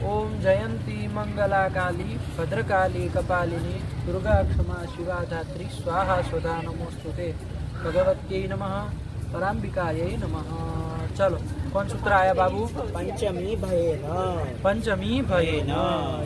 ओम जयंती मंगला काली भद्रकाली कपालिनी दुर्गा क्षमा शिवा धात्री स्वाहा स्वधा नमोस्तुते भगवत्यै नमः पराम्बिकायै नमः। चलो कौन सूत्र आया बाबू? पंचमी भयेन। पंचमी भयेन,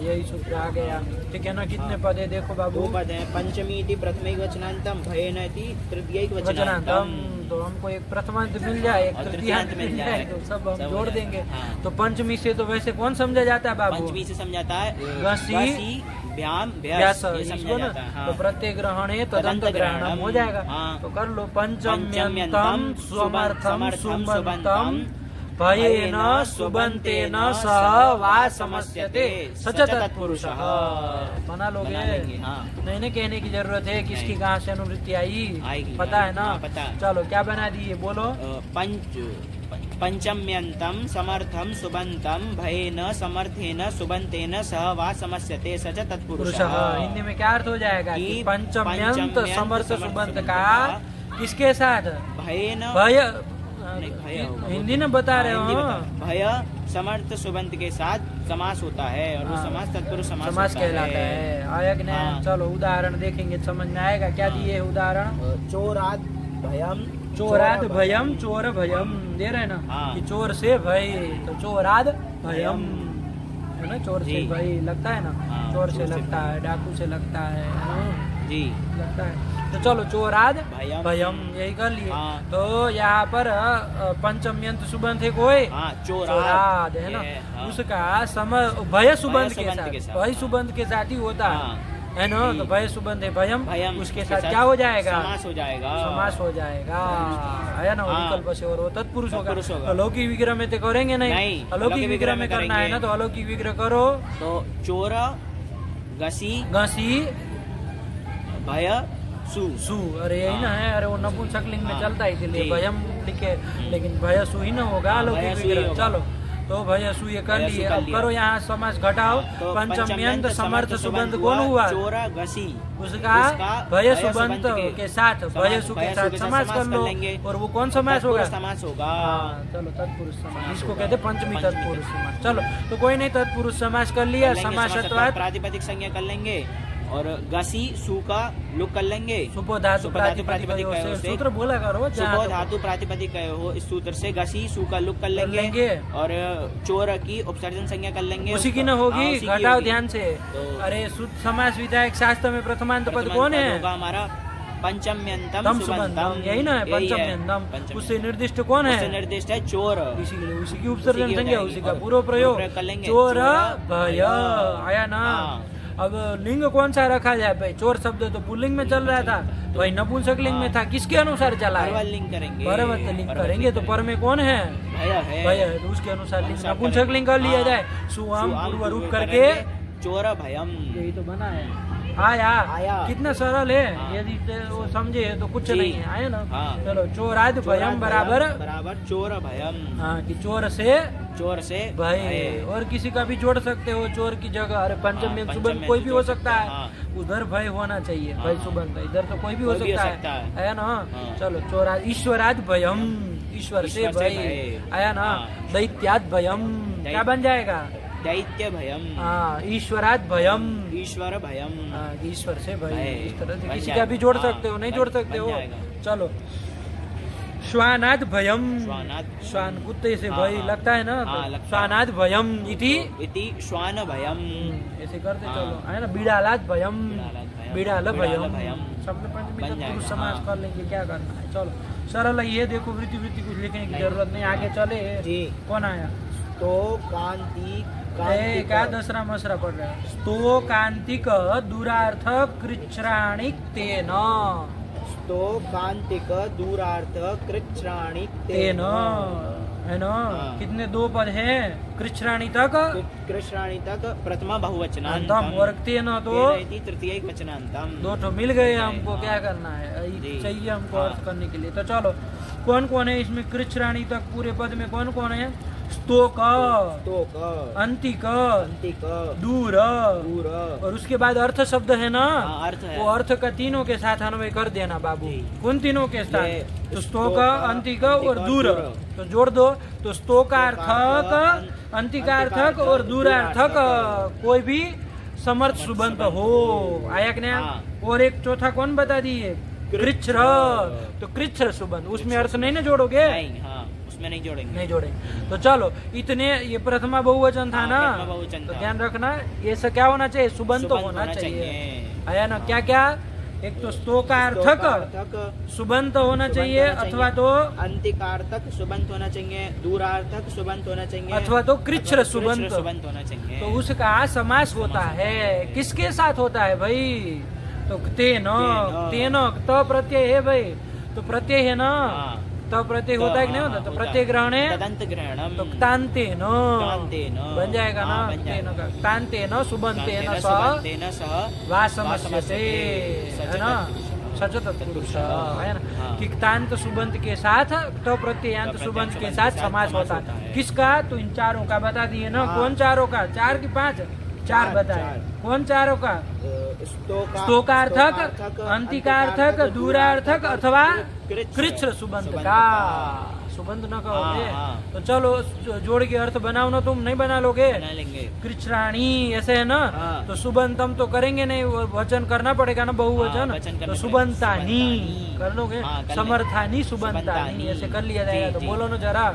यही सूत्र आ गया। ठीक है ना? कितने पद है देखो बाबू? 2 पद है। पंचमी इति प्रथमैक वचनांतम, भयेन इति तृतीयैक वचनांतम। तो हमको एक प्रथमांत मिल जाए, एक तृतीयांत मिल जाए, तो सब हम जोड़ देंगे। तो पंचमी से तो वैसे कौन समझा जाता है बाबू? पंचमी से समझाता है घसी व्याम व्यास, ये समझा ना? जाता है। तो प्रत्यय ग्रहणे तदंत ग्रहणम हो जाएगा। तो कर लो पंचम्यंतम स्वमर्थम सुबंतम भयेन सुबंतेन सह वा समस्यते सच तत्पुरुषः। बना लोगे? नहीं कहने की जरूरत है किसकी कहाँ से अनुवृत्ति आई, पता है ना? चलो क्या बना दिए बोलो? पंचम्यंतम समर्थम सुबंतम भयेन समर्थेन सुबंतेन सह वा समस्यते सच तत्पुरुषः। हिंदी में क्या अर्थ हो जाएगा कि पंचम्यंत समर्थ सुबंत का किसके साथ? भयेन, भय हिंदी में बता रहे हो। भय समर्थ सुबंत के साथ समास होता है और वो समास तत्पुरुष समास कहलाता है। आयक ने चलो उदाहरण देखेंगे, समझ में आएगा। क्या दिए उदाहरण? चोराद भयम, चोराद भयम, चोर भयम दे रहे ना कि चोर से भय, तो चोराद भयम है ना? चोर से भय लगता है ना? चोर से लगता है, डाकू से लगता है जी, लगता है। तो चलो चोराद भयम यही कर लिए। तो यहाँ पर पंचम्यंत सुबंत है कोई चोराद है ना? उसका भय सुबंत के साथ, भय सुबंत के साथ ही होता है ना? तो भय सुबंध है भयम, उसके साथ क्या हो जाएगा? समास हो जाएगा, समास हो जाएगा है ना? विकल्प से और वो तत्पुरुष होगा। अलौकिक विग्रह में तो करेंगे नहीं, अलौकिक विग्रह में करना है ना? तो अलौकिक विग्रह करो। तो चोर घसी, घसी भय सु, अरे यही ना है? अरे वो नपुंसकलिंग में चलता है इसलिए भयम लिखे, लेकिन भय सु ही ना होगा अलौकिक विग्रह। चलो तो भय सु ये कर लिए। अब करो यहाँ समास घटाओ। पंचम्यंत समर्थ सुबंध कौन हुआ? चोर घसी, उसका भय सुबंत के साथ, भय सु के साथ समास कर लो। और वो कौन समास होगा? समास होगा। चलो तत्पुरुष समास, इसको कहते पंचमी तत्पुरुष समास। चलो तो कोई नहीं, तत्पुरुष समास कर लिया। समासत्वात् प्रातिपदिक संज्ञा कर लेंगे और घसी सु का लुक कर लेंगे। सुपो धातु प्रातिपदिक सूत्र बोला करो। सुपो धातु प्रातिपदिक हो, इस सूत्र से घसी सु का लुक कर लेंगे और चोर की उपसर्जन संज्ञा कर लेंगे। उसी की न होगी, घटाओ ध्यान से। अरे शुद्ध समास विधायक शास्त्र में प्रथमांत पद कौन है? हमारा पंचम्यंतम सुबंतम, यही ना है? पंचम्यंतम उससे निर्दिष्ट कौन है? निर्दिष्ट है चोर, इसीलिए उसी की उपसर्जन संज्ञा, उसी का पूर्व प्रयोग चोर भय आया ना? अब लिंग कौन सा रखा जाए भाई? चोर शब्द तो पुल्लिंग में चल रहा था, भाई नपुंसक लिंग में था। किसके अनुसार चला है? लिंग करेंगे, परवत लिंग करेंगे। तो पर में कौन है? भय है, तो उसके अनुसार लिंग नपुंसक लिंग कर लिया जाए। सुआम पूर्व रूप करके चोर भयम, यही तो बना है। आया कितना सरल है, यदि वो समझे तो कुछ नहीं है। आया ना? चलो चोराद भयम बराबर चोर भयम। हाँ, कि चोर से भय। और किसी का भी जोड़ सकते हो चोर की जगह। अरे पंचम सुबंध कोई भी हो सकता है, उधर भय होना चाहिए। भय सुबंध इधर तो कोई भी हो सकता है ना? चलो चोराद ईश्वराद भयम, ईश्वर से भय आया ना? दैत्याद भयम क्या बन जाएगा? दैत्य भयम। ईश्वराद भयम, ईश्वर भयम, ईश्वर से भय। इस तरह से किसी का भी जोड़ सकते हो, नहीं जोड़ सकते हो। चलो श्वानाद भयम, श्वान कुत्ते से भय लगता है ना? श्वानाद भयम इति श्वान भयम, ऐसे करते चलो है ना? बिड़ालाद भयम, बिड़ाल भयम, सब में पंचमी तत्पुरुष समास कर लेंगे। क्या करना है? चलो सरल है ये। देखो वृत्ति कुछ लिखने की जरूरत नहीं। आगे चले जी। कौन आया? तो कांति क्या दसरा मसरा पड़ रहा है? तो कांतिक दूरार्थ कृच्छ्राणिक तेन, तो कांतिक दूरार्थ कृच्छ्राणिक तेन है ना? कितने दो पद हैं? कृच्छ्राणी तक, कृच्छ्राणी तक प्रथमा बहुवचनांतम, वर्ग तेन तो तृतीय वचनांतम। दो तो मिल गए हमको। क्या करना है? चाहिए हमको अर्थ करने के लिए। तो चलो कौन कौन है इसमें? कृच्छ्राणी तक पूरे पद में कौन कौन है? स्तोक, अंतिक, दूर, और उसके बाद अर्थ शब्द है ना, वो अर्थ का तीनों के साथ अन्वय कर देना बाबू। कौन तीनों के साथ? तो स्तोक, अंतिक और दूर, तो जोड़ दो। तो स्तोकार्थक, अंतिकार्थक और दूरार्थक कोई भी समर्थ सुबंत हो। आया कि नहीं? और एक चौथा कौन बता दिए? कृच्छ्र। तो कृच्छ्र सुबंत, उसमें अर्थ नहीं ना जोड़ोगे? उसमें नहीं जोड़ेंगे, नहीं जोड़ेंगे। तो चलो इतने, ये प्रथमा बहुवचन था ना, तो ध्यान रखना ये सब क्या होना चाहिए? सुबंत होना चाहिए। आया ना? क्या क्या? एक तो स्तोकार्थक सुबंत होना चाहिए, अथवा तो अंतिकार्थक सुबंत होना चाहिए, दूरार्थक सुबंत होना चाहिए, अथवा तो कृच्छ्र सुबंत होना चाहिए। तो उसका समास होता है, किसके साथ होता है भाई? तो तेन, त प्रत्यय है भाई, तो प्रत्यय है ना, तो प्रत्यय होता है कि नहीं होता? तो प्रत्यय ग्रहण है, तो तांतेन बन जाएगा ना, तांतेन सुबंतेन सह वासमस्यते, है ना, सचत पुरुष, है ना, कि तांत सुबंत के साथ तो प्रत्ययांत सुबंत के साथ समास होता है। किसका? तो इन चारों का बता दिए ना। कौन चारों का? 4 की 5? 4 बताए। कौन चारों का? स्तोकार्थक, अंतिकार्थक, दूरार्थक अथवा कृच्छ्र सुबंत का। सुबंत न कहोगे तो चलो जोड़ के अर्थ बनाओ ना, तुम नहीं बना लोगे? बना लेंगे। कृच्छ्राणी ऐसे है ना, तो सुबंतम तो करेंगे नहीं, वचन करना पड़ेगा ना, बहुवचन। तो सुबंतानी कर लोगे, समर्थानी सुबंतानी ऐसे कर लिया जाएगा। तो बोलो ना जरा।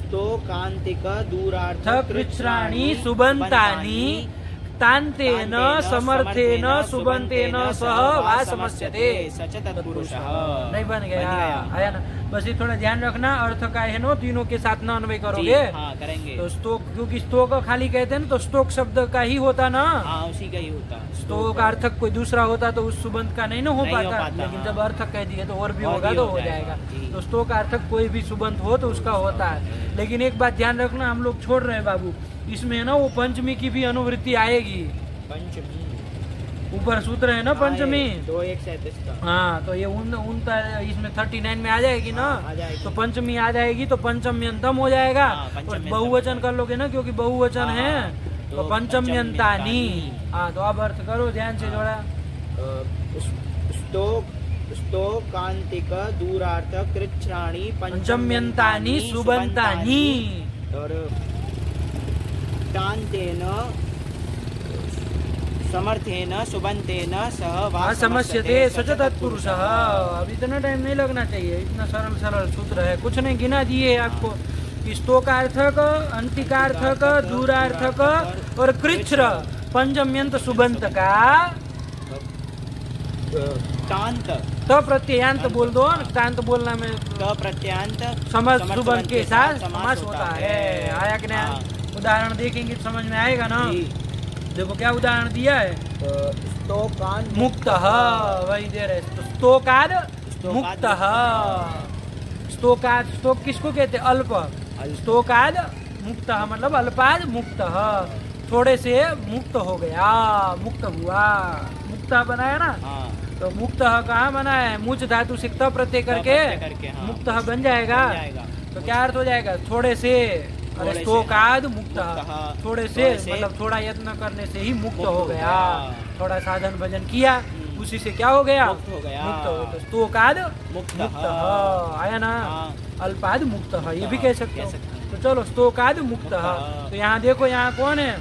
स्तोकांतिक, दूरार्थक, कृच्छ्राणी सुबंतानी, तांतेन समर्थेन सुबंतेन सह वासमस्यते, सचत पुरुष। नहीं बन गया? आया ना? बस ये थोड़ा ध्यान रखना, अर्थ का है ना, तीनों के साथ न अन्वय करोगे। करेंगे। तो स्तोक, क्योंकि स्तोक खाली कहते हैं ना, तो स्तोक शब्द का ही होता ना, उसी का ही होता। स्तोक अर्थक कोई दूसरा होता तो उस सुबंत का नहीं ना हो पाता, लेकिन जब अर्थक कह दिए तो और भी होगा, तो हो जाएगा। तो स्तोक अर्थक कोई भी सुबंत हो तो उसका होता है। लेकिन एक बात ध्यान रखना, हम लोग छोड़ रहे हैं बाबू, इसमें है ना वो पंचमी की भी अनुवृत्ति आएगी। पंचमी ऊपर सूत्र है ना पंचमी, 2:137 का। हाँ, तो ये इसमें 39 में आ जाएगी ना, तो पंचमी आ जाएगी, तो पंचम्यंतम हो जाएगा। और बहुवचन कर लोगे ना, क्योंकि बहुवचन है, तो पंचम्यंतानी। हाँ, तो अब अर्थ करो ध्यान से जोड़ा। स्तोकांतिक, दूरार्थक, कृच्छ्राणी, पंचम्यंतानी सुबंतानी, और तांतेन समर्थेन सुबंतेन सह वासमस्यते, सच तत्पुरुष। अब इतना टाइम नहीं लगना चाहिए, इतना सरल सरल सूत्र है, कुछ नहीं गिना दिए आपको। स्तोकार्थक, अंतिकार्थक, दूरार्थक और कृच्छ्र पंचम्यंत सुबंत का तांत, तो प्रत्ययांत बोल दो, तांत बोलना में तो प्रत्ययांत समझ सुबंत के साथ समास होता है। आया कि नहीं? उदाहरण देखेंगे तो समझ में आएगा ना। देखो क्या उदाहरण दिया है, स्तोकांत मुक्त, वही दे रहे। तो स्तोकाद मुक्त, स्तोकाद, स्तोक किसको कहते हैं? अल्प। स्तोकाद मुक्त मतलब अल्पाद मुक्त, थोड़े से मुक्त हो गया, मुक्त हुआ, मुक्त बनाया ना। तो मुक्त कहाँ बना है? मुच धातु से त प्रत्यय करके मुक्त बन जाएगा। तो क्या अर्थ हो जाएगा? थोड़े से। अरे स्तोकाद मुक्त, थोड़े से मतलब थोड़ा यत्न करने से ही मुक्त हो गया, थोड़ा साधन भजन किया, उसी से क्या हो गया? मुक्त हो गया। मुक्त हो। तो स्तोकाद मुक्त, आया ना? अल्पाद मुक्त, ये भी कह सकते हो। तो चलो स्तोकाद मुक्त। तो यहाँ देखो, यहाँ कौन है?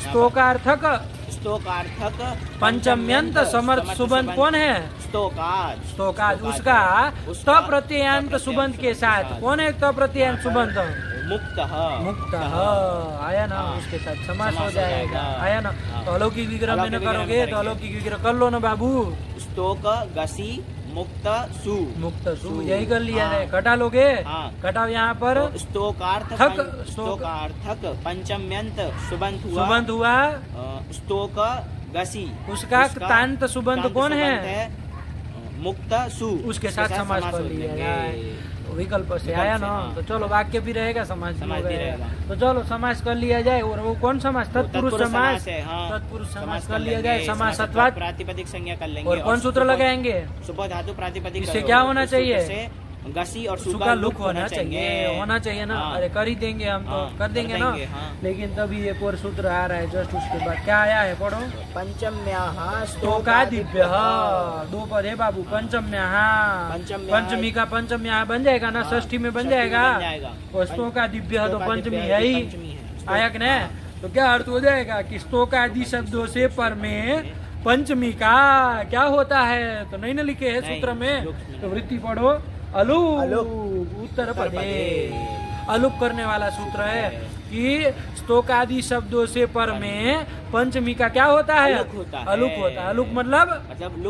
स्तोकार्थक, पंचम्यंत समर्थ सुबंत कौन है? स्तोकाद। उसका त प्रत्ययांत सुबंत के साथ कौन है? त प्रत्ययांत सुबंत मुक्त, आया ना? उसके साथ समास हो जाएगा। आया ना? तो अलौकिक विग्रह में न करोगे तो अलौकिक विग्रह कर लो ना बाबू। स्तोक, गसी, मुक्त, सु, यही कर लिया है। कटा लोगे? कटाओ यहाँ पर। स्तोकार्थक, पंचम्यंत सुबंत हुआ। स्तोक, गसी, उसका तांत सुबंत कौन है? मुक्त, सु, उसके साथ समास कर लिया जाए विकल्प से। आया ना? तो चलो वाक्य भी रहेगा, समास भी रहेगा। तो चलो समास कर लिया जाए। और वो कौन समास? तत्पुरुष समास। तत्पुरुष समास कर लिया जाए। समास अथवा प्रातिपदिक संज्ञा कर लेंगे। और कौन सूत्र लगाएंगे? सुबह धातु प्रातिपदिक। इससे क्या होना चाहिए? गसी और सु का लुक होना चाहिए ना। अरे कर ही देंगे हम तो, कर देंगे ना। लेकिन तभी एक और सूत्र आ रहा है जस्ट उसके बाद, क्या आया है पढ़ो। पंचम्याः स्तोकादिभ्यः, दो पद है बाबू। पंचम्याः, पंचमी का पंचम्याः बन जाएगा ना, षष्ठी में बन जाएगा। और स्तोकादिभ्यः तो पंचमी है ही, आया कि नहीं। तो क्या अर्थ हो जाएगा कि स्तोकादि शब्दों से पर में पंचमी का क्या होता है, तो नहीं न लिखे है सूत्र में। तो वृत्ति पढ़ो, अलुक उत्तर पदे। अलुक करने वाला सूत्र है कि स्तोकादि शब्दों से पर में पंचमी का क्या होता है, अलुक होता है। अलुक मतलब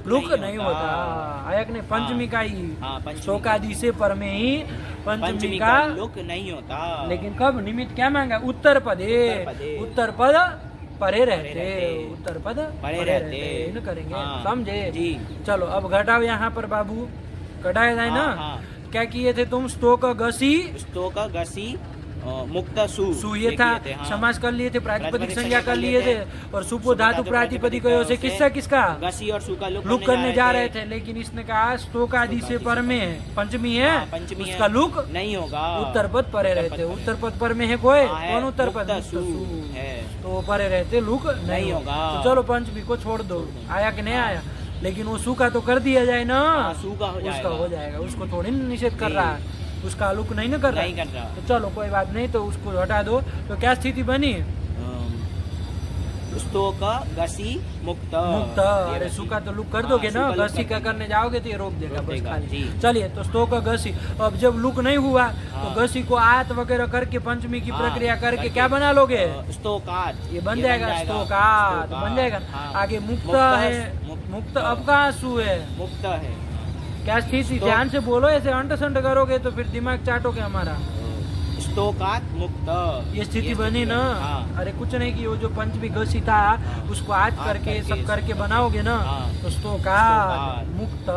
लुक नहीं होता, आया कि नहीं। पंचमी का ही स्तोकादि से पर में ही पंचमी का लुक नहीं होता। लेकिन कब निमित्त क्या मांगा, उत्तर पदे। उत्तर पद परे रहते, उत्तर पद परे रहते, इन करेंगे, समझे। चलो अब घटाओ यहाँ पर बाबू, घटाया जाए ना। क्या किए थे तुम, स्तोक गसी मुक्त सु ये था। समास कर लिए थे, प्रातिपदिक संज्ञा कर लिए थे, और सुपो धातु प्रातिपदिक से किसका गसी और सु का लुक करने जा रहे थे। लेकिन इसने कहा स्तोक आदि से पर में पंचमी है, उसका लुक नहीं होगा, उत्तर पद परे रहते। उत्तर पद पर में है कोई, कौन उत्तर पद है, तो परे रहते, लुक नहीं होगा। तो चलो पंचमी को छोड़ दो, आया कि नहीं आया। लेकिन वो सु का तो कर दिया जाए ना, सु का उसका हो जाएगा। उसको थोड़ी निषेध कर रहा है, उसका लुक नहीं ना कर रहा। तो चलो कोई बात नहीं, तो उसको हटा दो। तो क्या स्थिति बनी, स्तोक गसी मुक्त। अरे सु का तो लुक कर दोगे ना, गसी का करने जाओगे तो ये रोक देगा बस खाली। चलिए तो स्तोक गसी। अब जब लुक नहीं हुआ तो गसी को आत वगैरह करके पंचमी की प्रक्रिया करके क्या बना लोगे, स्तोकात, ये बन जाएगा, स्तोकात बन जाएगा। आगे मुक्त है, मुक्त अब कहाँ सु है, मुक्त है। क्या स्थिति, ध्यान से बोलो, ऐसे अंट संट करोगे तो फिर दिमाग चाटोगे हमारा। स्तोकात मुक्त, ये स्थिति बनी ना। अरे कुछ नहीं कि वो जो पंचमी गसी था उसको आज करके सब करके बनाओगे ना, तो स्तोकात मुक्त,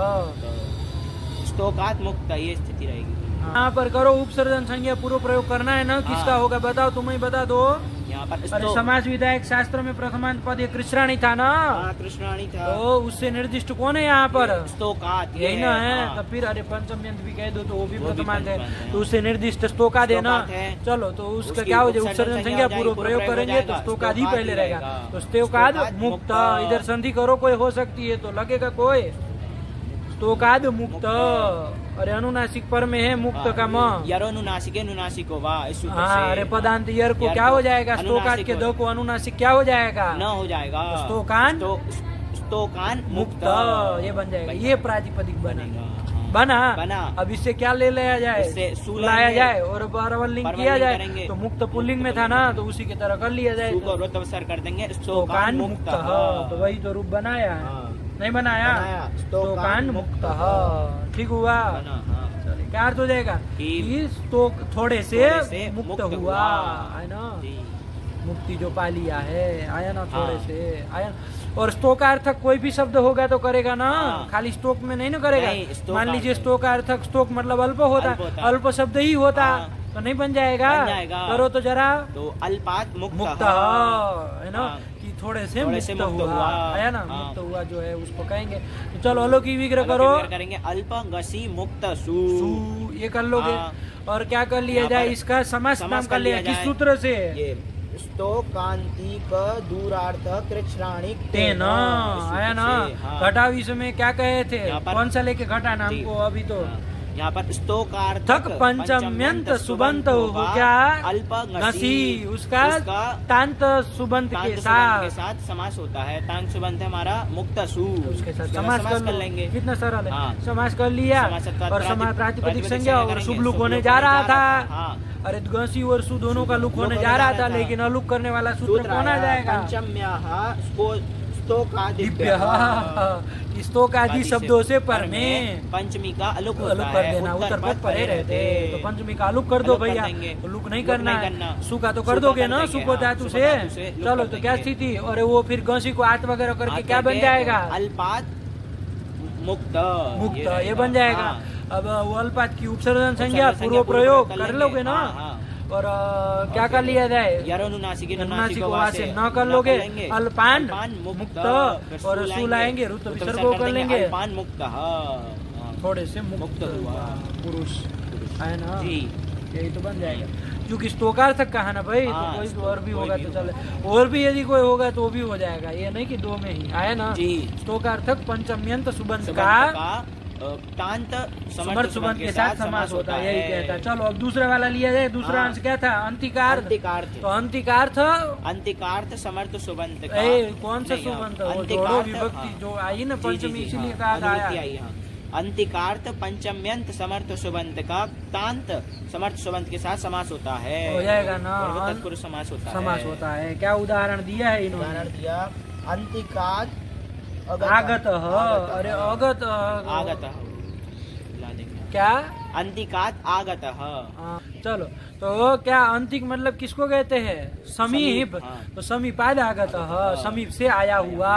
स्तोकात मुक्त ये स्थिति रहेगी। यहाँ पर करो उपसर्जन संज्ञा पूर्व प्रयोग करना है ना। किसका होगा बताओ, तुम ही बता दो। यहाँ पर अरे समास विधायक शास्त्र में प्रथमांत पद कृष्णाणी था ना, कृष्णाणी था, तो उससे निर्दिष्ट कौन है यहाँ पर, स्तोकात यही ना है। तो फिर अरे पंचम्यंत भी कह दो तो वो भी प्रथमांत है, तो उससे निर्दिष्ट स्तोकाद है ना। चलो तो उसका क्या हो जाए, उपसर्जन संज्ञा पूर्व प्रयोग करेंगे तो स्तोकाद ही पहले रहेगा। तो स्तोकाद मुक्त, इधर संधि करो कोई हो सकती है तो लगेगा कोई, स्तोकाद मुक्त। अरे अनुनासिक पर में है मुक्त का म, यारो अनुनासिक अनुनासिको वा। अरे पदांत यर को क्या हो जाएगा, स्तोकाद के दो को अनुनासिक क्या हो जाएगा, न हो जाएगा, स्तोकान मुक्त, ये बन जाएगा। ये प्रातिपदिक बना। अब इससे क्या ले लिया जाए, लाया जाए और परवलिंग किया जाए। तो मुक्त पुल्लिंग में था ना, तो उसी की तरह कर लिया जाए, कर देंगे, स्तोकान मुक्त। तो वही तो रूप बनाया, नहीं बनाया, स्तोकान मुक्त। ठीक हुआ, क्या अर्थ हो जाएगा कि थोड़े से मुक्त हुआ, है ना। मुक्ति जो पा लिया है, आया ना, थोड़े से आया। और स्तोकार्थक कोई भी शब्द होगा तो करेगा ना, खाली स्टोक में नहीं ना करेगा। मान लीजिए स्टोकार्थक, स्टोक मतलब अल्प होता, अल्प शब्द ही होता तो नहीं बन जाएगा। करो तो जरा, तो अल्पात मुक्त है ना, कि थोड़े से मुक्त हुआ, है ना। मुक्त हुआ जो है उसको कहेंगे। तो चलो अलो की विग्रह करो, करेंगे अल्प गसी मुक्त सु, ये कर लोगे। और क्या कर लिया जाए, इसका समास नाम कर लिया, किस सूत्र से, स्तोकांतिक दूरार्थ कृच्छ्राणिक तेन, आया ना। घटाव इसमें क्या कहे थे, कौन सा लेके घटा नाम को, अभी तो यहाँ पर स्तोकार्थक पंचम्यंत सुबंत हो क्या, अल्प घसी, उसका तांत सुबंत के साथ समास होता है। तांत सुबंत है हमारा मुक्त सु, उसके साथ समास कर लेंगे। कितना सरल है, समास कर लिया। और समास प्रातिपदिक संज्ञा और शुभ लुक होने जा रहा था। अरे घसी और सु दोनों का लुक होने जा रहा था, लेकिन अलुक करने वाला सूत्र कौन आ जाएगा, स्तोकादि शब्दों से पर में पंचमी का अलुक कर देना, उत्तर पद परे रहते। तो पंचमी का अलुक कर दो भैया, लुक नहीं करना है। सु का तो कर दोगे ना, सु को धातु से। चलो तो क्या स्थिति, और वो फिर घसी को आत वगैरह करके क्या बन जाएगा, अल्पात मुक्त, ये बन जाएगा। अब वो अल्पात की उपसर्जन संज्ञा पूर्व प्रयोग कर लोगे ना। और क्या कर लिया जाए, अनुनासिक से न कर लोगे, अल्पान मुक्त, और सु लाएंगे, रुत विसर्ग कर लेंगे। थोड़े से मुक्त हुआ पुरुष, है ना जी। यही तो बन जाएगा, क्योंकि स्तोकार्थक कहा ना भाई। तो कोई और भी होगा तो चले, और भी यदि कोई होगा तो भी हो जाएगा, ये नहीं कि दो में ही आया ना जी। स्तोकार्थक पंचम्यंत सुबंत का तांत समर्थ सुबंत के साथ समास होता है, यही कहता है। चलो अब दूसरा वाला लिया जाए। दूसरा अंश क्या था? अंतिकार्थ। तो अंतिकार्थ, अंतिकार्थ समर्थ सुबंत का कौन सा सुबंत? जोड़ो विभक्ति जो आई ना पंचमी, इसीलिए कहा आया अंतिकार्थ पंचम्यंत समर्थ सुबंत का तांत समर्थ सुबंत के साथ समास होता है, हो जाएगा ना, तत्पुरुष समास होता है। क्या उदाहरण दिया है इन्होंने? उदाहरण दिया अंतिकार्थ आगत, अरे अगत, आगत क्या? अंतिकात आगत। चलो तो क्या अंतिक मतलब किसको कहते हैं? समीप। तो समीपाद आगत, समीप से आया हुआ,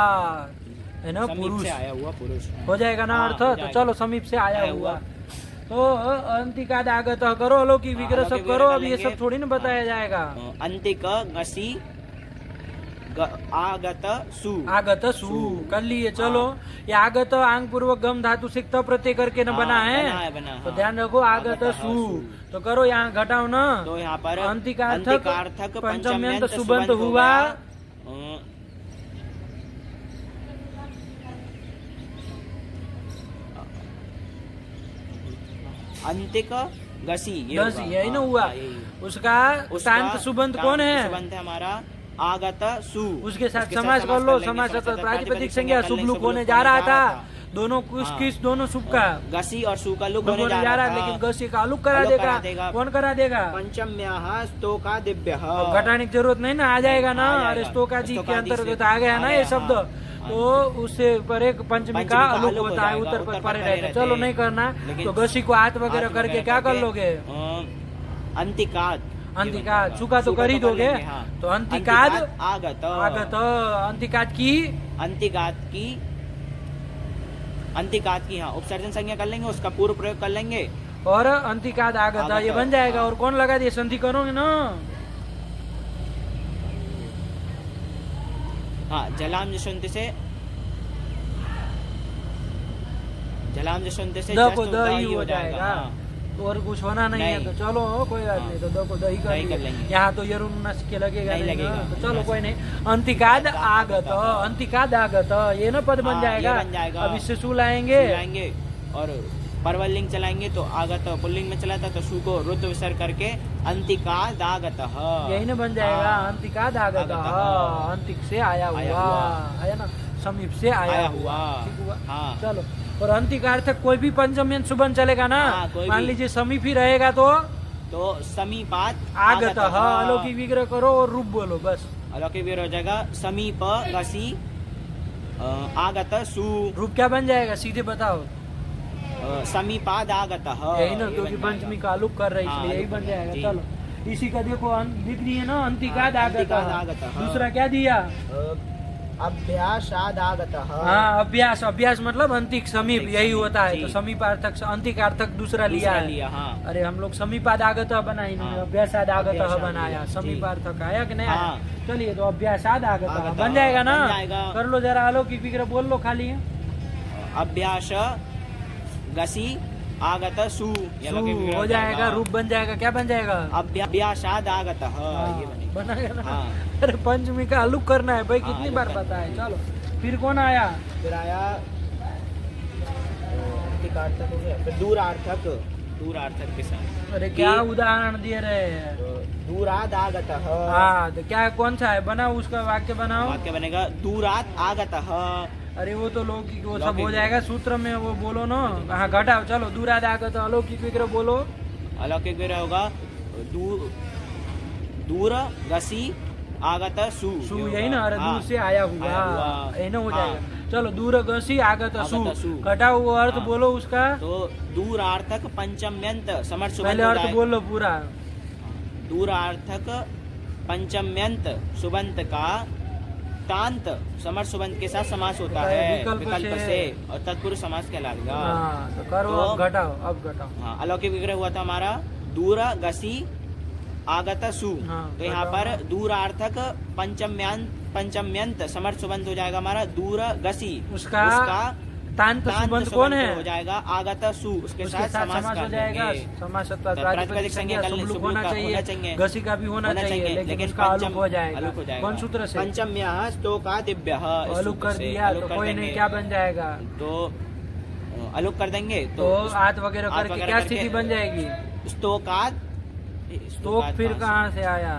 है ना, पुरुष आया हुआ पुरुष हो जाएगा ना अर्थ। तो चलो समीप से आया हुआ, तो अंतिकाद आगत करो, अलौकिक विग्रह सब करो। अब ये सब थोड़ी ना बताया जाएगा। अंतिक गसी आगत सु, आगत सु कर लिए। चलो ये आगत आंग पूर्वक गम धातु से त प्रत्यय करके न बना है, तो ध्यान रखो आगत सु। तो करो यहाँ घटाओ ना, तो यहाँ पर अंतिकार्थक पंचम्यंत सुबंत हुआ। अंतिक गसी, यही ना हुआ। उसका शांत सुबंत कौन है? सुबंत है हमारा आगत सु। उसके साथ समास कर लो। समास प्रातिपदिक संज्ञा शुभ लुक होने जा रहा था। दोनों किस दोनों शुभ का? गसी और सु का लुक होने जा रहा है, लेकिन गसी का लुक करा देगा। कौन करा देगा? पंचम्यः स्तोका दिव्य। घटाने की जरूरत नहीं ना, आ जाएगा ना। अरे स्तोका जी के अंतर्गत आ गया ना ये शब्द, तो उससे पर एक पंचमी का अलुक होता है, उत्तर पर परे रहता है। चलो नहीं करना तो गसी को हाथ वगैरह करके क्या कर लोगे? अंतिकात, अंतिकात सुखा तो कर ही दोगे। तो अंतिकात आगत, अंतिकात की, अंतिकात की हाँ उपसर्जन संज्ञा कर लेंगे, उसका पूर्व प्रयोग कर लेंगे और अंतिकात आगत ये बन जाएगा। और कौन लगा दिए? संधि करोगे ना। हाँ जलाम जसवंत से, जलाम जसवंत से देखो दही हो जाएगा। तो और कुछ होना नहीं है, तो चलो कोई बात नहीं। तो देखो दही कर लेंगे। यहाँ तो यरुन्नस के लगेगा नहीं लगेगा, तो चलो कोई नहीं। अंतिकाद आगत, अंतिकाद आगत ये ना पद बन जाएगा। अब इससे सु लाएंगे और परवलिंग चलाएंगे, तो आगत पुल्लिंग में चला था, तो सु को रुद्ध विसर्ग करके अंतिकाद आगत यही ना बन जाएगा। अंतिकाद आगत, अंतिक से आया हुआ, है ना, समीप से आया हुआ। चलो और अंतिकार्थक कोई भी पंचम्यंत सुबंत चलेगा ना। मान लीजिए समीप ही रहेगा तो समीपात आगत। अलौकिक विग्रह करो और रूप बोलो बस। अलौकिक विग्रह हो जाएगा समीप गसी आगत सु। रूप क्या बन जाएगा सीधे बताओ? समीपाद आगत, यही ना, क्योंकि पंचमी का अलुक कर रही है, यही बन जाएगा। चलो इसी का देखो दिख रही है ना, अंतिकाद आगत। दूसरा क्या दिया? अभ्यासाद आगत। हाँ अभ्यास, अभ्यास मतलब अंतिक समीप, यही होता है। तो समीपार्थक अंतिकार्थक दूसरा लिया है। अरे हम लोग समीपाद आगत बनाए, अभ्यासाद आगत बनाया। समीपार्थक आया कि नहीं आया? चलिए तो अभ्यासाद आगत बन जाएगा ना। कर लो जरा अलौकिक विग्रह बोल लो खाली। अभ्यास गसी आगत सु हो जाएगा। रूप बन जाएगा। क्या बन जाएगा? अभ्यासाद आगत बनाएगा ना। अरे पंचमी का अलुक करना है भाई, कितनी बार बताए। चलो फिर कौन आया? फिर आया दूरार्थक, दूरार्थक के साथ। अरे क्या उदाहरण दिए रहे हैं? दूराद आगत। हाँ तो क्या कौन सा है? बनाओ उसका वाक्य बनाओ। वाक्य बनेगा दूरात आगत। अरे वो तो लौकिक वो सब हो जाएगा सूत्र में, वो बोलो ना। हाँ घटाओ। चलो दूराद आगत अलौकिक विग्रह बोलो। अलौकिक विग्रह होगा दूर गसी आगत सु। यही ना, अरे दूर से आया हुआ, यही ना हो जाएगा। चलो दूर गसी आगत सु घटाओ। वो अर्थ बोलो उसका। तो दूरार्थक पंचम्यंत समर्थ सुबंत। पहले अर्थ बोलो पूरा। दूरार्थक पंचम्यंत सुबंत का तांत समर्थ सुबंत के साथ समास होता है विकल्प से, और तत्पुरुष समास कहलाएगा। तो करो घटाओ, अब घटाओ। हाँ अलौकिक विग्रह हुआ था हमारा दूर गसी आगत सु। तो यहाँ पर दूरार्थक पंचम्यंत समर्थ सुबंत हो जाएगा हमारा दूर गसी। उसका तांत सुबंत कौन है? हो जाएगा आगत सु, उसके साथ समास हो जाएगा। समास प्रातिपदिक संज्ञा सुबलुक होना चाहिए, घसी का भी होना चाहिए, लेकिन उसका अलुक हो जाएगा। कौन सूत्र से? पंचम्या स्तोकादिभ्यः, अलुक कर दिया तो कोई नहीं, क्या बन जाएगा? तो अलुक कर देंगे तो आत वगैरह करके क्या स्थिति बन जाएगी? स्तोकाद, स्तोक फिर कहाँ से आया?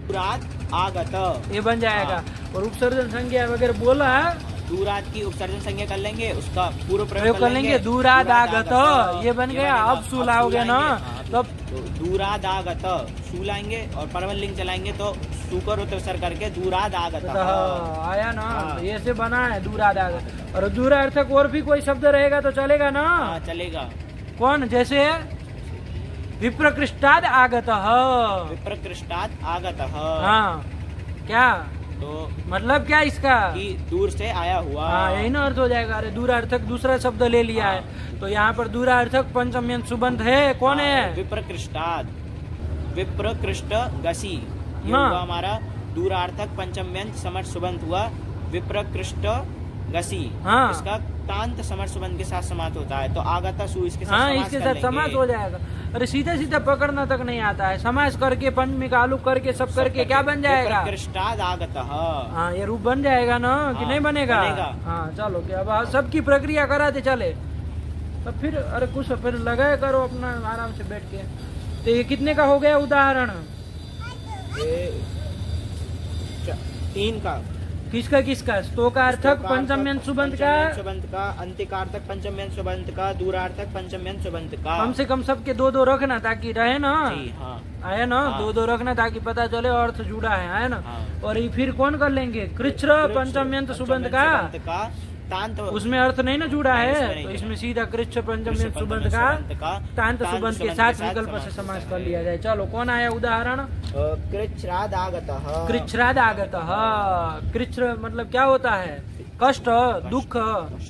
दूरात आगत, ये बन जाएगा। और उपसर्जन संज्ञा वगैरह बोला है, दूरात की उपसर्जन संज्ञा कर लेंगे, उसका पूर्व प्रयोग कर लेंगे। दूरादागत ये बन गया। अब सु लाओगे ना, तब दूरादागत सु लाएंगे और परवल लिंग चलाएंगे तो सु को उत्सर्ग करके दूरादागत आया ना। ये से बना है दूरादागत। और दूरार्थक और भी कोई शब्द रहेगा तो चलेगा ना? चलेगा। कौन? जैसे विप्रकृष्टाद आगत, विप्रकृष्टाद आगत। हाँ, क्या तो मतलब क्या इसका? कि दूर से आया हुआ। हाँ, यही ना अर्थ हो जाएगा। अरे दूरार्थक दूसरा शब्द ले लिया है, तो यहाँ पर दूरार्थक पंचम्यंत सुबंत है। कौन है? विप्रकृष्टाद, विप्रकृष्ट गसी, ये हुआ हमारा दूरार्थक पंचम्यंत समर्थ सुबंत हुआ विप्रकृष्ट गसी। इसका तांत समर्थ सुबंत के साथ समास होता है, तो आगता सु इसके साथ इसके साथ समास हो जाएगा। अरे सीधा सीधा पकड़ना तक नहीं आता है, समास करके पंचमी का आलू करके सब करके क्या बन जाएगा? कृष्टाद आगत। हाँ, ये रूप बन जाएगा ना कि नहीं बनेगा? हाँ, चलो क्या अब सबकी प्रक्रिया कराते चले तो फिर। अरे कुछ फिर लगाया करो अपना आराम से बैठ के। तो ये कितने का हो गया उदाहरण? 3 का। किसका किसका? स्तोकार्थक पंचम्यंत सुबंत का, अंतिकार्थक पंचम्यंत सुबंत का, दूरार्थक पंचम्यंत सुबंत का। कम से कम सबके 2-2 रखना ताकि रहे ना। हाँ। आया ना? 2-2 रखना ताकि पता चले अर्थ जुड़ा है ना? और ये फिर कौन कर लेंगे? कृच्र पंचम्यंत सुबंत का तांत, उसमें अर्थ नहीं ना जुड़ा है, तो इसमें सीधा कृच्छ पंचम्यंत सुबंत का तांत सुबंत के साथ विकल्प से समास कर लिया जाए। चलो कौन आया उदाहरण? कृच्छ्रादागतः। कृच्छ्रादागतः, कृच्छ मतलब क्या होता है? कष्ट, दुख।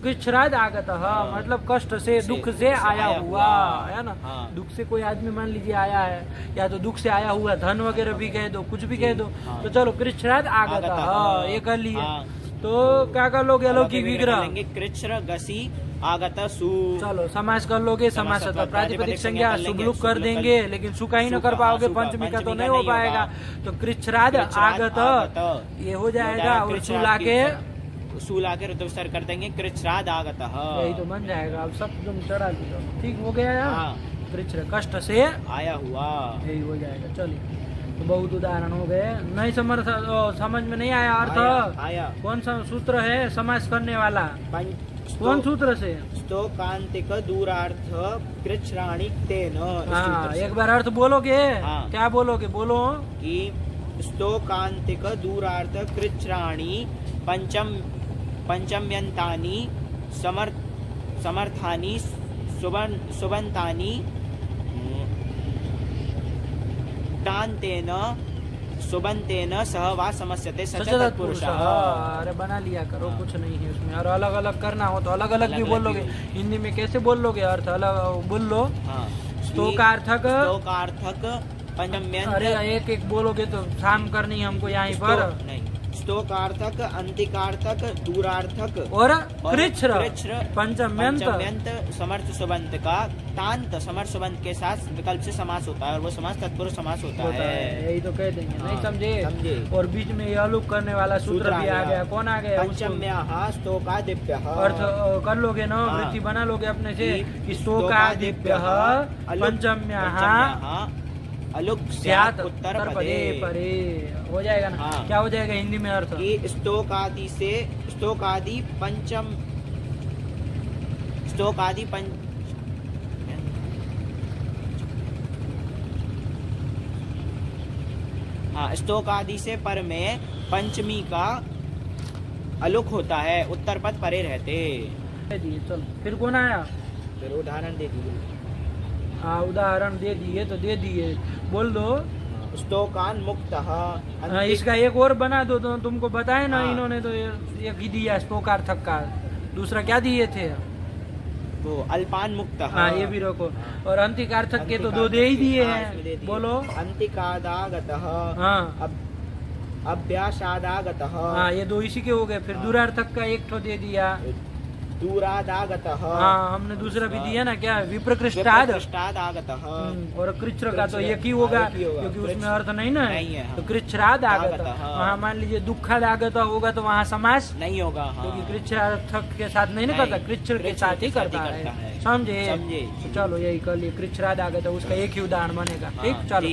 कृच्छ्रादागतः मतलब कष्ट से, दुख से आया हुआ, है ना? दुख से कोई आदमी मान लीजिए आया है, या तो दुख से आया हुआ धन वगैरह भी कह दो, कुछ भी कह दो। तो चलो कृच्छ्रादागतः ये कर लिए। तो क्या कर लोगे? अलौकिक विग्रह कृच्छ्र गसी आगत सु। चलो समास कर लोगे। समास प्रातिपदिक संज्ञा शुभलुक कर देंगे, लेकिन सु का ही न कर पाओगे, पंचमी का तो नहीं हो पाएगा। तो कृच्छ्राद आगत ये हो जाएगा। और सु लाके ऋतुस्तर कर देंगे कृच्छ्राद आगत, यही तो बन जाएगा। अब सब तुम चढ़ा दो, ठीक हो गया यार। कृच्छ कष्ट से आया हुआ, यही हो जाएगा। चलिए, तो बहुत उदाहरण हो गए। नहीं समझ में नहीं आया अर्थ? आया। कौन सा सूत्र है समास करने वाला? कौन सूत्र से? स्तोकांतिक दूरार्थ कृच्छ्राणि तेन। हाँ, एक बार अर्थ बोलोगे? क्या बोलोगे? बोलो। कि स्तोकांतिक दूरार्थ कृच्छ्राणि पंचम्यंतानि समर्थानि सुबंतानि तांतेन सुबंतेन सह वा समस्यते सचत पुरुषः। अरे बना लिया करो, कुछ नहीं है उसमें। और अलग अलग करना हो तो अलग अलग भी बोल लोगे। हिंदी में कैसे बोल लोगे? अर्थ अलग बोल लो। स्तोकार्थक पंचम्यंत। अरे एक एक बोलोगे तो शाम करनी है हमको यहीं पर। नहीं, स्तोकार्थक, अंतिकार्थक, दूरार्थक और कृच्छ्र पंचम्यंत समर्थ सुबंत का तांत समर्थ सुबंत के साथ विकल्प से समास होता है, और वो समास तत्पुरुष समास होता है। यही तो कह देंगे। नहीं समझे? और बीच में ये अलुक करने वाला सूत्र भी आ गया। कौन आ गया? पंचम्याः स्तोकादिभ्यः। अर्थ कर लोगे ना, वृत्ति बना लोगे अपने से। स्तोकादिभ्यः पंचम्याः अलुक उत्तर परे हो जाएगा ना? क्या हो जाएगा हिंदी में अर्थ? कि स्तोकादि से स्तोकादि स्तोकादि से पर में पंचमी का अलुक होता है, उत्तर पद परे रहते। चलो फिर कौन आया? फिर उदाहरण दे दीजिए। हाँ, उदाहरण दे दिए तो दे दिए, बोल दो। स्तोकान मुक्तः। इसका एक और बना दो। तो तुमको बताए ना इन्होंने तो एक ही दिया स्तोकार्थक का। दूसरा क्या दिए थे? वो अल्पान मुक्तः। हाँ, ये भी रखो। और अंतिकार्थक के तो 2 दे ही दिए हैं। बोलो। अंतिकादागतः। हाँ, अभ्यासादागतः। हाँ, ये 2 इसी के हो गए। फिर दूरार्थक का एक ठो दे दिया। दूरादागतः। हाँ, हमने दूसरा भी दिया ना, क्या विप्रकृष्टाद आगतः। और कृच्र का तो एक ही होगा क्योंकि उसमें अर्थ नहीं ना है, तो कृच्छ्राद आगत। वहाँ मान लीजिए दुखद आगत होगा तो वहाँ समास नहीं होगा, क्योंकि कृच्छ्रार्थक के साथ नहीं करता, कृच्र के साथ ही करता है, समझे। तो चलो यही कर लिए, कृच्छ्राद आगत, उसका एक ही उदाहरण बनेगा। ठीक, चलो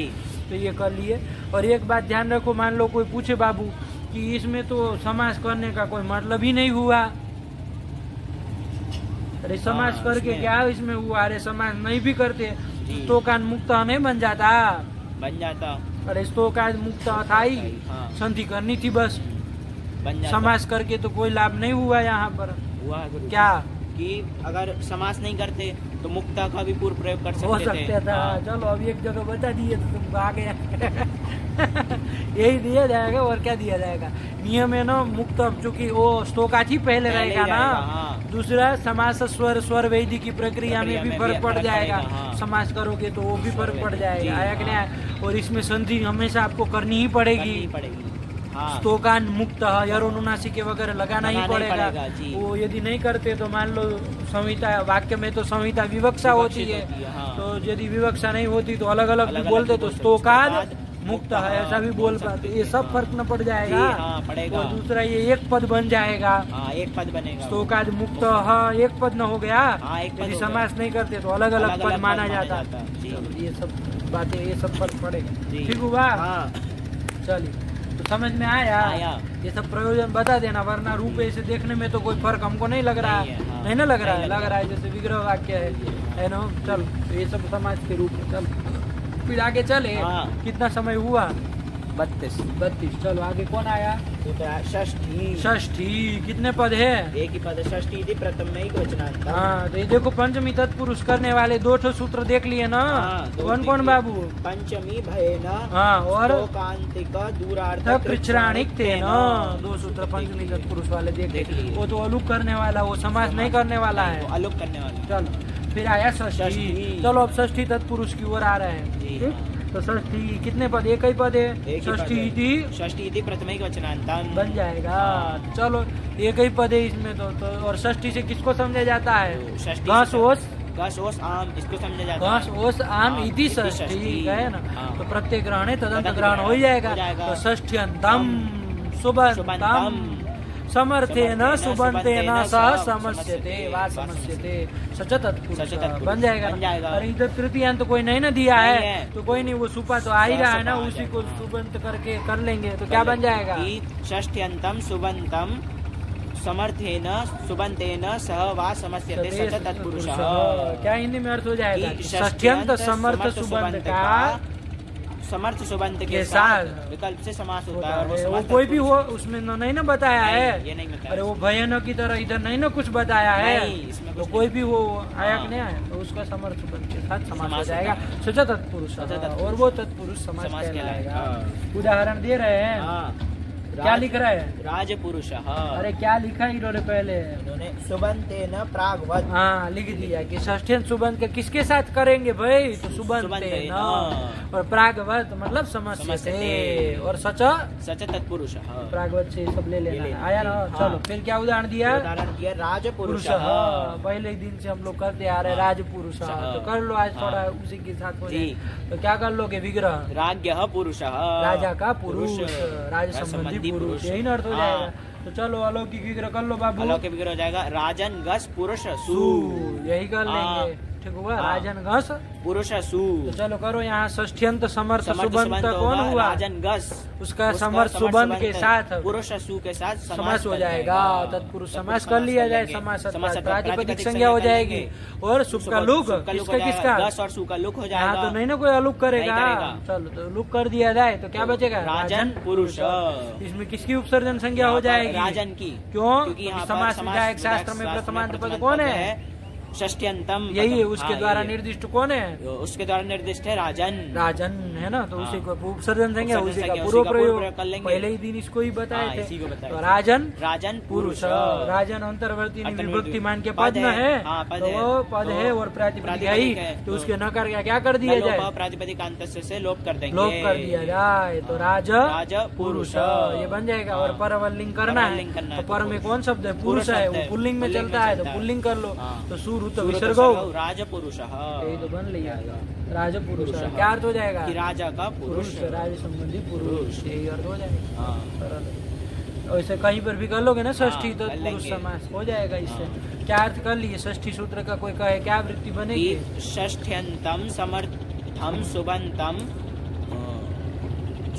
तो ये कर लिए। और एक बात ध्यान रखो, मान लो कोई पूछे बाबू कि इसमें तो समास करने का कोई मतलब ही नहीं हुआ, अरे समास करके क्या इसमें हुआ, अरे समास नहीं भी करते स्तोकान मुक्त नहीं बन जाता, अरे स्तोकान मुक्त था ही, संधि करनी थी बस, समास करके तो कोई लाभ नहीं हुआ यहाँ पर। हुआ क्या कि अगर समास नहीं करते तो मुक्ता का भी पूर्व प्रयोग कर हो सकते था। चलो अब एक जगह बता दिए तो तुमको आ गया यही दिया जाएगा और क्या दिया जाएगा। नियम है ना, मुक्त चूंकि वो स्तोकाच ही पहले रहेगा ना, दूसरा समास स्वर वेदी की प्रक्रिया में भी फर्क पड़ जाएगा, समास करोगे तो वो भी फर्क पड़ जाएगा, आया कि नहीं। और इसमें संधि हमेशा आपको करनी ही पड़ेगी, स्तोकान मुक्त यरोनुनासिक के वगैरह लगाना ही पड़ेगा। वो यदि नहीं करते तो मान लो संहिता, वाक्य में तो संहिता विवक्षा होती है, तो यदि विवक्षा नहीं होती तो अलग अलग भी बोलते तो स्तोकान मुक्त है ऐसा भी बोल पाते, ये सब फर्क न पड़ जाएगा। और दूसरा ये एक पद बन जाएगा, एक पद बनेगा, स्तोकाद मुक्त एक पद न हो गया, यदि समास नहीं करते तो अलग अलग पद माना जाता। ये सब बातें, ये सब फर्क पड़ेगा। ठीक हुआ, चलिए तो समझ में आया। ये सब प्रयोजन बता देना, वरना रूप ऐसे देखने में तो कोई फर्क हमको नहीं लग रहा है, नहीं ना लग रहा है, लग रहा है जैसे विग्रह वाक्य है ना। चल तो ये सब समाज के रूप में, चल फिर आगे चले। कितना समय हुआ? 32। चलो आगे कौन आया? षष्ठी। कितने पद है? एक ही पद, षष्ठी थी प्रथम में ही वचनांत। हाँ तो ये देखो पंचमी तत्पुरुष करने वाले 2 सूत्र देख लिए ना, कौन कौन बाबू? पंचमी भयेन, हाँ, और कांतिक दूरार्थक कृच्छ्राणिक तेन, 2 सूत्र पंचमी तत्पुरुष वाले देख लिए। वो तो अलुक करने वाला, वो समास नहीं करने वाला है, अलुक करने वाला। चलो फिर आया षष्ठी। चलो अब षष्ठी तत्पुरुष की ओर आ रहे हैं। तो षष्ठी कितने पद? एक ही पद है, षष्ठी प्रथम वचनांतम बन जाएगा। चलो एक ही पद है इसमें तो और षष्ठी से किसको समझा जाता है? घास ओस आम, इसको समझा जाता है। घास ओस आम इति षष्ठी है ना, तो प्रत्येक ग्रहण तदंत ग्रहण हो जाएगा। तो षष्ठ्यंतम सुबंतम समर्थेन सुबंतेन सह समस्यते वा समस्यते सच तत्पुरुष बन जाएगा। और इधर तृतीयांत कोई नहीं ना दिया है तो कोई नहीं, वो सुपा तो आ ही रहा है ना, उसी को सुबंत करके कर लेंगे तो क्या बन जाएगा? षष्ठ्यंतम सुबंतम समर्थेन सुबंतेन सह वा समस्यते सच तत्पुरुष। क्या हिंदी में अर्थ हो जाएगा? षष्ठ्यंत समर्थ सुबंत का समर्थ सुबंत के साथ विकल्प से समास होता है। वो कोई भी हो उसमें नहीं ना बताया है, ये नहीं बताया। अरे वो भयानक की तरह इधर नहीं ना कुछ बताया है, तो कोई भी हो आया कि नहीं आया तो उसका समर्थ सुबंत के साथ समास हो जाएगा, सच तत्पुरुष, और वो तत्पुरुष समास कहलाएगा। उदाहरण दे रहे हैं, क्या लिख रहा है? राजपुरुष। अरे क्या लिखा इन्होंने पहले? इन्होंने सुबंतेन प्रागवत, हाँ लिख दिया कि षष्ठ्यंत सुबंत के किसके साथ करेंगे भाई? तो सुबंतेन, और प्रागवत मतलब समस्यते, और सच तत्पुरुष, प्रागवत से सब ले लेना है। आया ना। चलो फिर क्या उदाहरण दिया? राजपुरुष। पहले दिन से हम लोग करते आ रहे राजपुरुष, तो कर लो आज थोड़ा उसी के साथ हो जाए। तो क्या कर लोगे? विग्रह राज्ञः पुरुष, राजा का पुरुष, राज संबंधी पुरुष, यही अर्थ हो जाएगा। तो चलो अलौकिक विग्रह कर लो बाबू। अलौकिक विग्रह हो जाएगा राजन गस पुरुष सु, यही कर लेंगे। ठीक हुआ, राजन घस पुरुष सु। तो चलो करो यहाँ षष्ठ्यंत समर्थ सुबंत कौन हुआ? राजन गस, उसका समर्थ सुबंत के साथ पुरुष सु के साथ समास हो जाएगा। तत्पुरुष समास कर लिया जाए, समास प्रातिपदिक संज्ञा हो जाएगी। और सुख का लुक किसका? गस और सु का लुक हो जाएगा, तो नहीं ना कोई अलुक करेगा। चलो तो लुक कर दिया जाए तो क्या बचेगा? राजन पुरुष। इसमें किसकी उपसर्जन संज्ञा हो जाएगी? राजन की। क्यों? समास विधायक शास्त्र में प्रथमांत पद कौन है? षष्ट्यंतम यही है, उसके द्वारा निर्दिष्ट कौन है? उसके द्वारा निर्दिष्ट है राजन। राजन है ना, तो उसी को उपसर्जन देंगे, उसी का पूर्व प्रयोग कर लेंगे। पहले ही दिन इसको ही बताए थे। तो राजन राजन पुरुष। राजन अंतर्वर्ती विभक्ति मान के पद न है, तो वो पद है और प्रातिपदिक, तो उसके नकार का क्या कर दिया जाए? प्रातिपदिक अंत से लोप कर देंगे, लोप कर दिया जाए। तो राज पुरुष ये बन जाएगा। और पर लिंग करना है, तो पर में कौन शब्द है? पुरुष है, वो पुल्लिंग में चलता है, तो पुल्लिंग कर लो। तो सूर तो विसर्ग राजपुरुष, यही तो बन लिया राजपुरुष। क्या अर्थ हो जाएगा? राजा का पुरुष, राज संबंधी पुरुष, यही अर्थ हो जाएगा। वैसे कहीं पर भी कर लोगे ना षष्ठी, तो पुरुष समास हो जाएगा। इससे क्या अर्थ कर लिए? षष्ठी सूत्र का कोई कहे क्या वृत्ति बनेगी? षष्ठ्यंतम समर्थम सुबंतम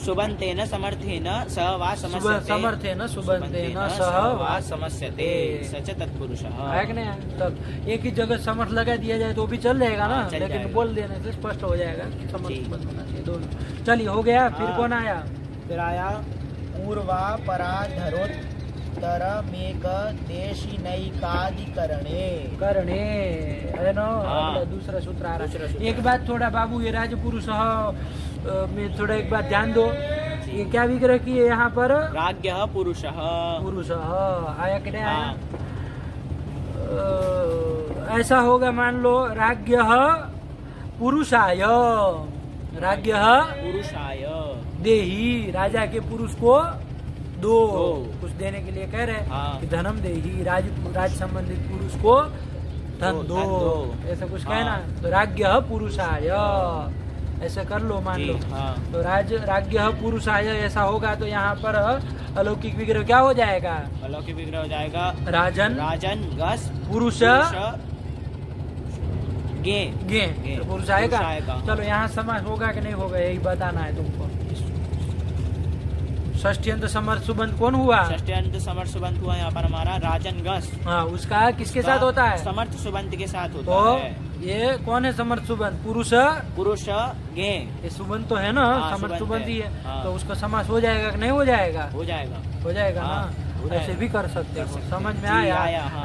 सुबंतेन समर्थेन सह वा समस्यते, समर्थेन सुबंतेन सह वा समस्यते, सच तत्पुरुषः। है कि नहीं? तब एक ही जगह समर्थ लगा दिया जाए तो भी चल जाएगा ना, लेकिन बोल देने से स्पष्ट हो जाएगा कि समर्थ होना चाहिए दोनों। चलिए हो गया। फिर कौन आया? फिर आया पूर्वा पराधरोत्तर मेक देशी नैकाधिकरणे करणे, है ना? दूसरा सूत्र आ रहा है। एक बात थोड़ा बाबू, ये राजपुरुष में थोड़ा एक बात ध्यान दो, ये क्या विग्रह की है यहाँ पर? राज्ञः पुरुषः। पुरुष आया कि नहीं आया? ऐसा होगा, मान लो राज्ञः पुरुषाय, राज्ञः पुरुषाय देही, राजा के पुरुष को दो, कुछ देने के लिए कह रहे कि धनम देही, राज संबंधित पुरुष को धन दो, ऐसा कुछ कहना। तो राज्ञः पुरुषाय ऐसे कर लो, मान लो। तो राज्ञः पुरुषाय ऐसा होगा, तो यहाँ पर अलौकिक विग्रह क्या हो जाएगा? अलौकिक विग्रह हो जाएगा राजन गस पुरुष गे गे, तो पुरुष आएगा। चलो यहाँ समास होगा कि नहीं होगा, यही बताना है तुमको। षष्ट्यंत समर्थ सुबंध कौन हुआ? षष्ट्यंत समर्थ सुबंध हुआ यहाँ पर हमारा राजन गस। हाँ, उसका किसके साथ होता है? समर्थ सुबंध के साथ होता है। ये कौन है समर्थ सुबंध? पुरुष गे, ये सुबंध तो है ना, समर्थ सुबंध ही है। तो उसका समास हो जाएगा कि नहीं हो जाएगा? हो जाएगा, हो जाएगा ना। ऐसे भी कर सकते हो, समझ में आया?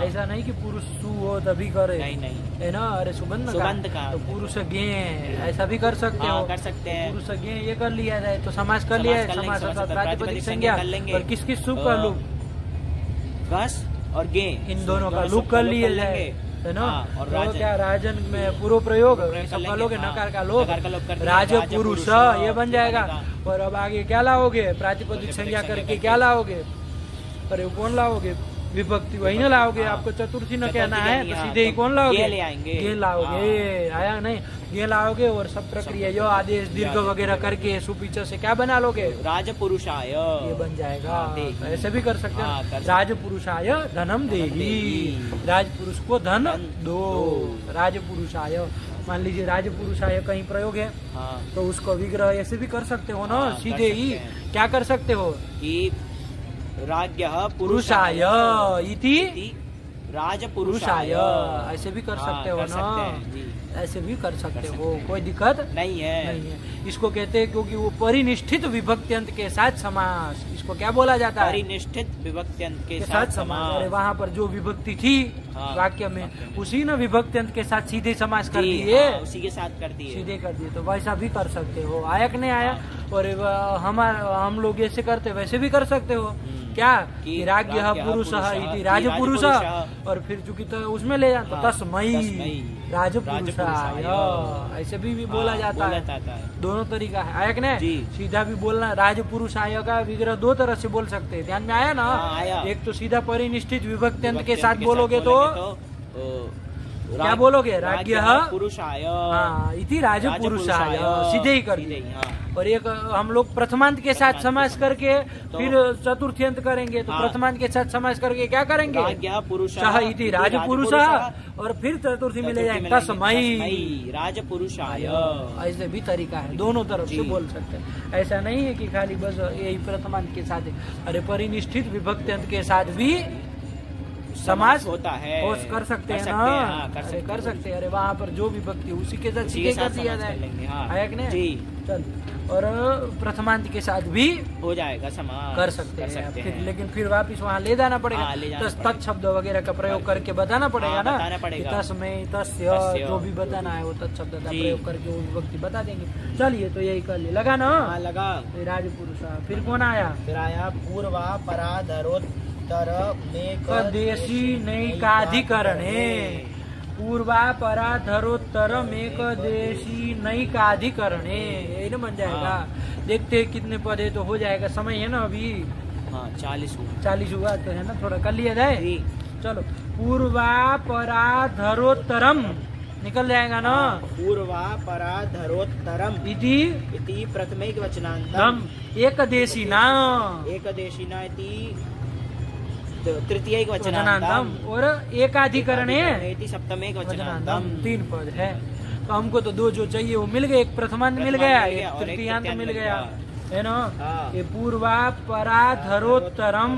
ऐसा नहीं कि पुरुष सु हो तभी करे, नहीं है ना? अरे सुबंध का तो पुरुष गे, ऐसा भी कर सकते हो, कर सकते हैं। पुरुष गे ये कर लिया जाए तो समास कर लिया है। समास प्रातिपदिक संज्ञा और किस किस सुख का लूप? गस और गे, इन दोनों का लूप कर लिया जाए, है ना? और क्या राजन में पूर्व प्रयोग सब का लोग, नकार का लोग, राज पुरुष ये बन जाएगा। और अब आगे क्या लाओगे? प्रातिपदिक संज्ञा करके क्या लाओगे? अरे कौन लाओगे? विभक्ति वही ना लाओगे। आपको चतुर्थी न कहना है तो सीधे ही कौन लाओगे? गे लाओगे। आया नहीं? गे लाओगे और सब प्रक्रिया जो आदेश दीर्घ वगैरह करके सुपीछे से क्या बना लोगे? राजपुरुषाय ये बन जाएगा। ऐसे भी कर सकते हैं। राजपुरुषाय धनम देही, राजपुरुष को धन दो। राजपुरुषाय, मान लीजिए राजपुरुषाय कहीं प्रयोग है तो उसको विग्रह ऐसे भी कर सकते हो ना, सीधे ही क्या कर सकते हो कि राज्ञः पुरुषाय इति राजपुरुषाय, ऐसे भी कर सकते हो ना, ऐसे भी कर सकते हो, कोई दिक्कत नहीं है। इसको कहते हैं क्योंकि वो परिनिष्ठित विभक्त्यंत के साथ समास, इसको क्या बोला जाता है? परिनिष्ठित विभक्त्यंत के साथ समास। अरे वहाँ पर जो विभक्ति थी वाक्य में, उसी ने विभक्त्यंत के साथ सीधे समास कर दिए, उसी के साथ कर दिए, सीधे कर दिए। तो वैसा भी कर सकते हो। आया कि नहीं आया? और हम लोग ऐसे करते वैसे भी कर सकते हो। क्या? राज्ञः पुरुषः इति राजपुरुष, और फिर चूंकि तो उसमें ले जाता तस्मै राजपुरुषाय, ऐसे भी बोला जाता है। दोनों तरीका है। आया कि नहीं? सीधा भी बोलना, राजपुरुषाय का विग्रह दो तरह से बोल सकते हैं। ध्यान में आया ना? एक तो सीधा परिनिष्ठित विभक्त्यंत के साथ बोलोगे तो क्या बोलोगे? राज्ञः पुरुषाय इति राजपुरुषाय, सीधे ही कर दिए। और एक हम लोग प्रथमांत के साथ समास करके फिर चतुर्थ्यंत करेंगे, तो प्रथमांत के साथ समास करके क्या करेंगे? पुरुषः इति राजपुरुषः, और फिर चतुर्थी में ले जाएंगे तस्मै राजपुरुषाय। ऐसे भी तरीका है, दोनों तरफ से बोल सकते हैं। ऐसा नहीं है कि खाली बस यही प्रथमांत के साथ है। अरे परिनिष्ठित विभक्त्यंत के साथ भी समास होता है, कर सकते हैं ना, कर सकते हैं। अरे वहाँ पर जो विभक्ति उसी के साथ सीधे कर दिया जाए। आया कि नहीं? चल और प्रथमांत के साथ भी हो जाएगा समास, कर सकते हैं। लेकिन फिर वापिस वहाँ ले जाना पड़ेगा, तत् शब्द वगैरह का प्रयोग करके बताना पड़ेगा ना, तस्मै तस्य जो भी बताना है वो तत्शब्द का प्रयोग करके वो विभक्ति बता देंगे। चलिए तो यही कर ले, लगा ना, लगा। राजपुरुषा। फिर कौन आया? फिर आया पूर्वा पराधरोत्तर देशी नैकाधिकरणे, पूर्वा पराधरोत्तरम एक देशी नैकाधिकरणे, यही ना बन जाएगा। देखते हैं कितने पद है, तो हो जाएगा, समय है ना अभी। 40 हुआ तो है ना, थोड़ा कर लिया जाए। चलो, पूर्वा पराधरोत्तरम निकल जाएगा ना। पूर्वा पराधरोत्तरम इति प्रथमैक वचनान्तम एक देशी ना इति तृतीयैक वचनान्तम और एकाधिकरणे सप्तमैक वचनान्तम। 3 पद है, तो हमको तो 2 जो चाहिए वो मिल गए, एक प्रथमांत मिल गया, एक तृतीयांत मिल गया, है ना। ये पूर्वा पराधरोत्तरम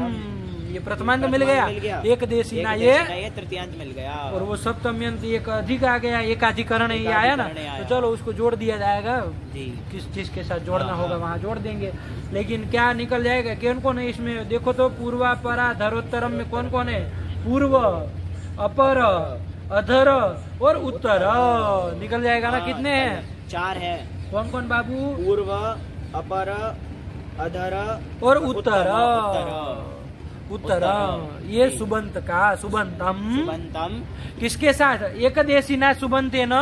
ये प्रथमांत मिल गया, एक देशी ना ये तृतीयांत मिल गया, और वो सप्तम्यंत एक अधिक आ गया, एकाधिकरण ये आया ना। तो चलो उसको जोड़ दिया जाएगा, किस चीज के साथ जोड़ना होगा वहाँ जोड़ देंगे। लेकिन क्या निकल जाएगा, कौन कौन है इसमें? देखो तो पूर्वा परा धरोत्तरम में कौन कौन है? पूर्व, अपर, अधर और उत्तर निकल जाएगा ना। कितने हैं? 4 है। कौन कौन बाबू? पूर्व, अपर, अधर और उत्तर। ये सुबंत का सुबंतम किसके साथ? एक देशी ना सुबंते न,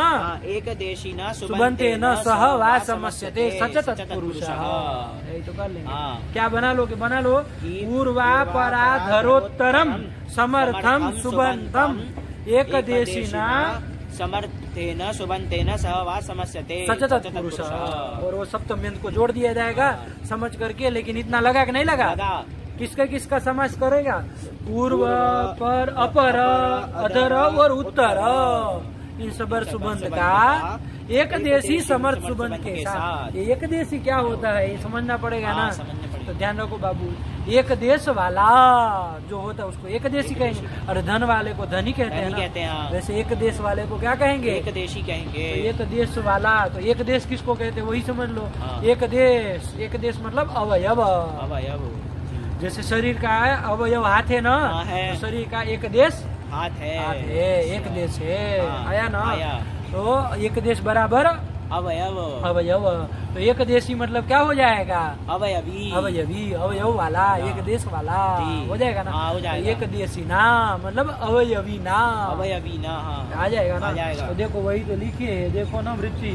एक देशी ना सुबंते न सह वा समस्यते सच तत्पुरुष। यही तो कर लेंगे। क्या बना लो? बना लो, पूर्वा पराधरोत्तरम समर्थम सुबंतम एक देशी ना समर्थेन सुबंतेन सह वा समस्यते सच तत्पुरुष। और वो सप्तम्यंत को जोड़ दिया जाएगा समझ करके। लेकिन इतना लगा कि नहीं लगा? किसका समास करेगा? पूर्व, पर, अपर, अधर और उत्तर इन सबर सुबंध का एक देशी समर्थ सुबंध के साथ। एक देशी क्या होता है ये समझना पड़ेगा ना। तो ध्यान रखो बाबू, एक देश वाला जो होता है उसको एक देशी कहेंगे, और धन वाले को धनी कहते हैं ना। वैसे एक देश वाले को क्या कहेंगे? एक देशी कहेंगे। तो एक देश वाला, तो एक देश किसको कहते हैं वही समझ लो। एक देश मतलब अवयव। जैसे शरीर का अवयव हाथ है ना, तो शरीर का एक देश हाथ है, एक देश है। आया ना। तो एक देश बराबर अवयव। तो एक देशी मतलब क्या हो जाएगा? अवयवी अवयव वाला, एक देश वाला हो जाएगा ना। हो जाएगा। एक देशी ना मतलब अवयवी ना आ जाएगा ना। तो देखो वही तो लिखिए, देखो ना वृत्ति,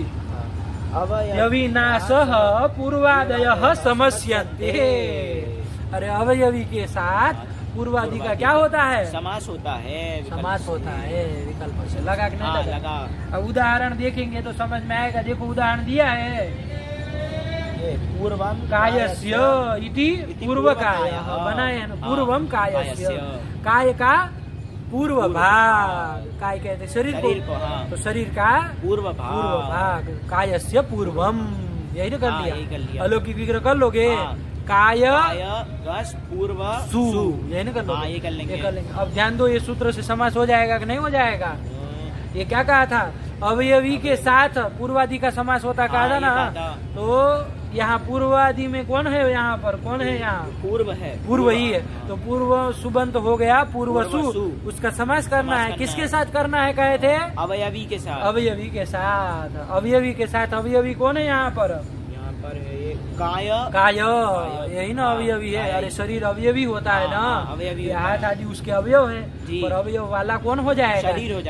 अवयवी ना सह पूर्वादय समस्यन्ते। अरे अवयवी के साथ पूर्वादि का क्या होता है? समास होता है। समास होता है विकल्प से। लगा कि नहीं लगा? अब उदाहरण देखेंगे तो समझ में आएगा। देखो उदाहरण दिया है, पूर्वम कायस्य इति पूर्व काय बनाए है ना। पूर्वम कायस्य, काय का पूर्व भाग, काय कहते शरीर को। तो शरीर का पूर्व भाग, कायस्य पूर्वम, यही ना कर लिया। अलौकिक विग्रह कर लोगे, काय पूर्व सु, यही ना कर लो। ये कर लेंगे। अब ध्यान दो, ये सूत्र से समास हो जाएगा कि नहीं हो जाएगा? ये क्या कहा था? अवयवी के साथ पूर्वादि का समास होता कहा था ना। तो यहाँ पूर्वादि में कौन है? यहाँ पर कौन है? यहाँ पूर्व है, पूर्व ही है। तो पूर्व सुबंत हो गया, पूर्व सु, उसका समास करना है। किसके साथ करना है कहे थे? अवयवी के साथ। अवयवी के साथ, अवयवी के साथ। अवयवी कौन है यहाँ पर? है काय, यही ना अवयवी है। अरे शरीर अवयवी होता है ना, हाथ आदि उसके अवयव है। और अवयव वाला कौन हो जाएगा? शरीर हो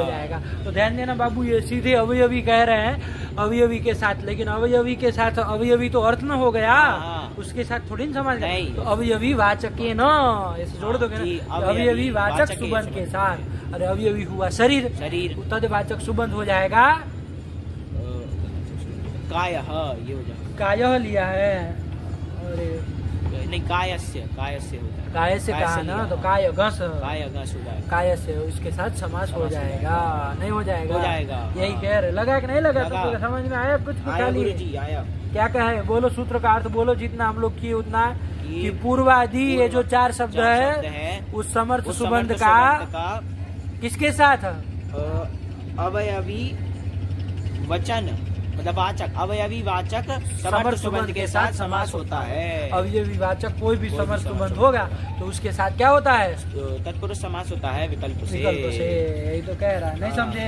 जाएगा। तो ध्यान देना बाबू, ये सीधे अवयवी कह रहे हैं, अवयवी के साथ। लेकिन अवयवी के साथ अवयवी तो अर्थ न हो गया, उसके साथ थोड़ी न समझ गए। तो अवयवी वाचक न ऐसे जोड़ दोगे ना, अवयवी वाचक सुबंध के साथ। अरे अवयवी हुआ शरीर, तद वाचक सुबंध हो जाएगा काय, ये हो जाएगा। काय लिया है, अरे नहीं, कायस्य होता है। कायस्य कहा ना, तो काय घस हो जाएगा। कायस्य उसके साथ समास हो जाएगा। नहीं हो जाएगा? हो जाएगा। यही कह रहे। लगा कि नहीं लगा? तो समझ में आया कुछ? आया। क्या कहे? बोलो सूत्र का अर्थ बोलो, जितना हम लोग किए उतना। कि पूर्वादि ये जो 4 शब्द है उस समर्थ सुबंध का किसके साथ? अवयवी वचन मतलब वाचक, अवयवी वाचक समर्थ सुबंध के साथ समास होता है। अवयवी वाचक कोई भी समर्थ सुबंध होगा तो उसके साथ क्या होता है? तत्पुरुष समास होता है विकल्प से। यही तो कह रहा है, नहीं समझे?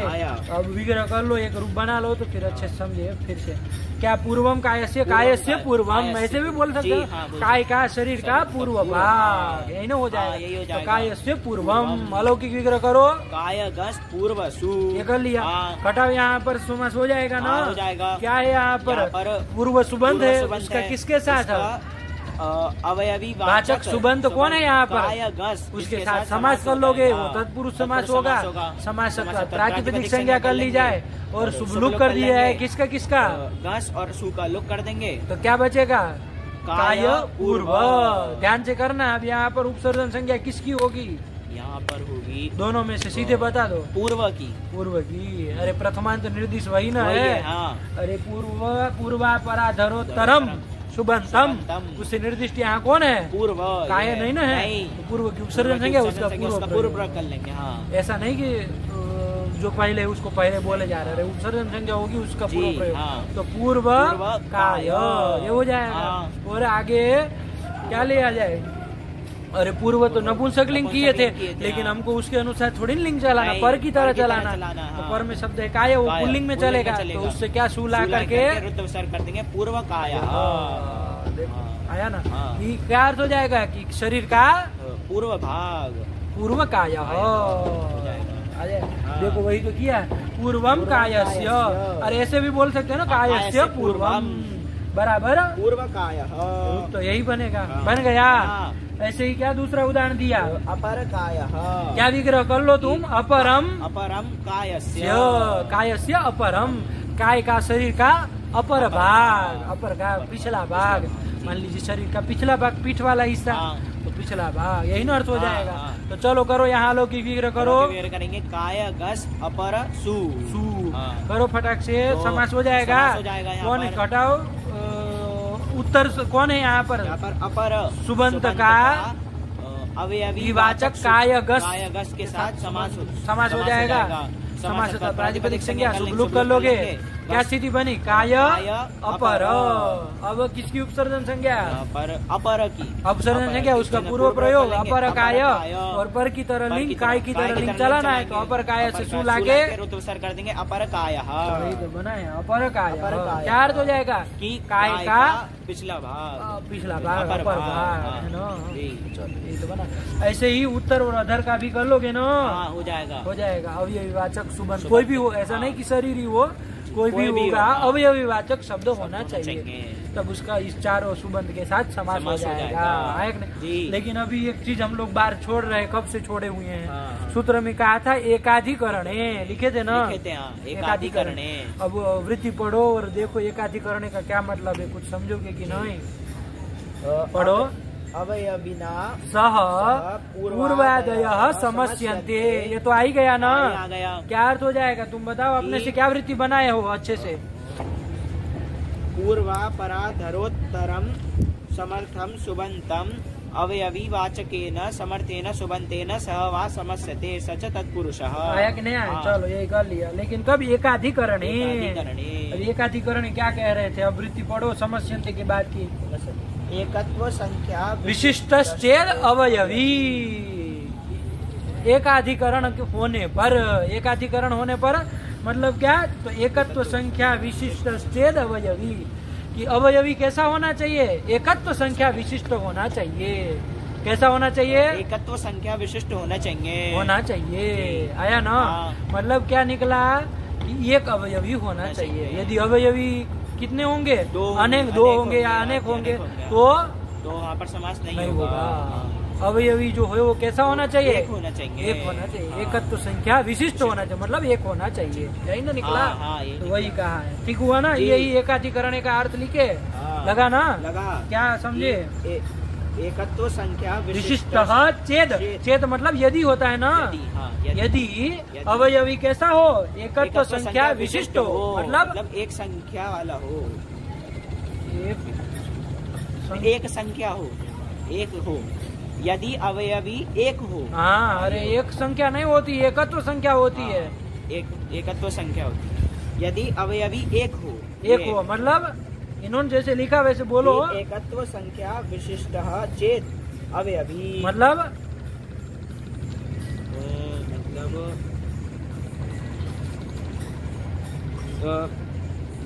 अब विग्रह कर लो, एक रूप बना लो तो फिर अच्छे से समझे। फिर से क्या पूर्वम कायस्य, कायस्य पूर्वम, ऐसे भी बोल सकते हैं। काय का शरीर का पूर्व भाग, यही ना हो जाएगा। तो कायस्य पूर्वम, अलौकिक विग्रह करो। कायगस पूर्वसु, ये कर लिया। कटाव यहाँ पर समास हो जाएगा ना? हो जाएगा। क्या है यहाँ पर? पूर्व सुबंध है, उसका किसके साथ है? अवयवी वाचक सुबंध कौन है यहाँ पर? कायगस, उसके साथ समास कर लोगे, वो तत्पुरुष समास होगा। समास प्रातिपदिक संज्ञा कर ली जाए और शुभ लुक कर दिया है। किसका किसका? गस और सु का लुक कर देंगे तो क्या बचेगा? काय पूर्व। ध्यान से करना। अब यहाँ पर उपसर्जन संज्ञा किसकी होगी? यहाँ पर होगी दोनों में से, सीधे बता दो। पूर्व की। पूर्व की। अरे प्रथमांत निर्दिष्ट वही ना है। अरे पूर्वा पराधरोत्तरम सुबंतम, उससे निर्दिष्ट यहाँ कौन है? पूर्व। काय नहीं ना है, तो पूर्व की उपसर्जन संज्ञा उसका पूर्व कर लेंगे। ऐसा नहीं कि जो पहले उसको पहले बोले जा रहे, उपसर्जन संज्ञा होगी उसका पूर्व प्रयोग। तो पूर्व काय ये हो जाएगा। और आगे क्या ले आ जाए? अरे पूर्व तो नपुंसक लिंग किए थे, लेकिन हमको उसके अनुसार थोड़ी लिंग चलाना, पर की तरह चलाना। तो पर में शब्द है काय, वो पुल्लिंग में चलेगा, तो उससे क्या सु ला करके कर देंगे पूर्व काय। आया ना? कि क्या अर्थ हो जाएगा कि शरीर का पूर्व भाग, पूर्व काय। देखो वही तो किया, पूर्वम कायस्य। अरे ऐसे भी बोल सकते हैं ना, कायस्य पूर्वम बराबर पूर्व काय, तो यही बनेगा। बन गया। ऐसे ही क्या दूसरा उदाहरण दिया? अपर काय। क्या विग्रह कर लो तुम? अपरम, अपरम कायस्य, कायस्य अपरम, काय का शरीर का अपर भाग, अपर का पिछला भाग। मान लीजिए शरीर का पिछला भाग, पीठ वाला हिस्सा, तो पिछला भाग, यही ना अर्थ हो जाएगा। तो चलो करो, यहाँ लो की विग्रह करो। करेंगे काय गस अपर सु, करो फटाक से, समास हो जाएगा। कौन घटाओ? उत्तर कौन है यहाँ पर? अपर सुबंत का अवयवी वाचक कायगस, कायगस के साथ समास हो जाएगा। समास प्रातिपदिक संज्ञा शुभ लुक कर लोगे। क्या स्थिति बनी? काय अपर। अब किसकी उपसर्जन संज्ञा? अपर की उपसर्जन संज्ञा, उसका पूर्व प्रयोग अपर काय। और पर की तरह लिंग, काय की तरह लिंग चलाना है, तो अपर काय से सु लाके कर देंगे अपर काय। तो बना है अपर काय। क्या अर्थ हो जाएगा? कि काय का पिछला भाग, पिछला भाग, अपर भाग है ना। ये तो बना। ऐसे ही उत्तर और अधर का भी कर लोगे ना, हो जाएगा। हो जाएगा। अवयवी वाचक सुबंध कोई भी हो, ऐसा नहीं कि शरीर ही हो, कोई भी होगा, अवयवी वाचक शब्द होना चाहिए, तब उसका इस चारों सुबंध के साथ समास हो जाएगा। लेकिन अभी एक चीज हम लोग बाहर छोड़ रहे हैं, कब से छोड़े हुए हैं? सूत्र में कहा था एकाधिकरण, लिखे थे ना, एकाधिकरण। अब वृत्ति पढ़ो और देखो एकाधिकरण का क्या मतलब है, कुछ समझोगे कि नहीं? पढ़ो। अवयविना सह पूर्वादय समस्यन्ते, ये तो आ ही गया ना। क्या अर्थ हो जाएगा? तुम बताओ अपने से, क्या वृत्ति बनाए हो अच्छे से? पूर्वा पराधरोत्तरम समर्थम सुबंतम अवयवी वाचकेन समर्थेन सुबंतेन सह वा समस्यते सच तत्पुरुषः। आया कि नहीं आया? चलो यही कर लिया। लेकिन कब? एकाधिकरण। एकाधिकरण क्या कह रहे थे? अब वृत्ति पढ़ो समस्यन्ते के बाद की। एकत्व संख्या विशिष्ट चेद अवयवी। एकाधिकरण होने पर, एकाधिकरण होने पर मतलब क्या? तो एकत्व संख्या विशिष्ट चेद अवयवी, कि अवयवी कैसा होना चाहिए? एकत्व संख्या विशिष्ट होना चाहिए। कैसा होना चाहिए? एकत्व संख्या विशिष्ट होना चाहिए, होना चाहिए। आया ना? मतलब क्या निकला? कि एक अवयवी होना चाहिए। यदि अवयवी कितने होंगे? अनेक, दो होंगे या अनेक होंगे, तो वहाँ पर समास नहीं होगा। अवयवी जो है वो कैसा होना चाहिए? एक होना चाहिए, एक होना चाहिए। एकत्व संख्या विशिष्ट होना चाहिए, मतलब एक होना चाहिए। यही ना निकला? तो वही कहा है। ठीक हुआ ना? यही एकाधिकरण का अर्थ लिखे। लगा ना? लगा। क्या समझे? एकत्व संख्या विशिष्ट चेद। चेद मतलब यदि होता है ना, यदि अवयवी कैसा हो? एकत्व संख्या विशिष्ट हो, मतलब एक संख्या वाला हो, एक संख्या हो, एक हो। यदि अवयवी एक हो। हाँ, अरे एक संख्या नहीं होती, एकत्व संख्या होती है। एकत्व संख्या होती है। यदि अवयवी एक हो एक हो, मतलब इन्होंने जैसे लिखा वैसे बोलो। एकत्व संख्या विशिष्ट चेत अवयवी, मतलब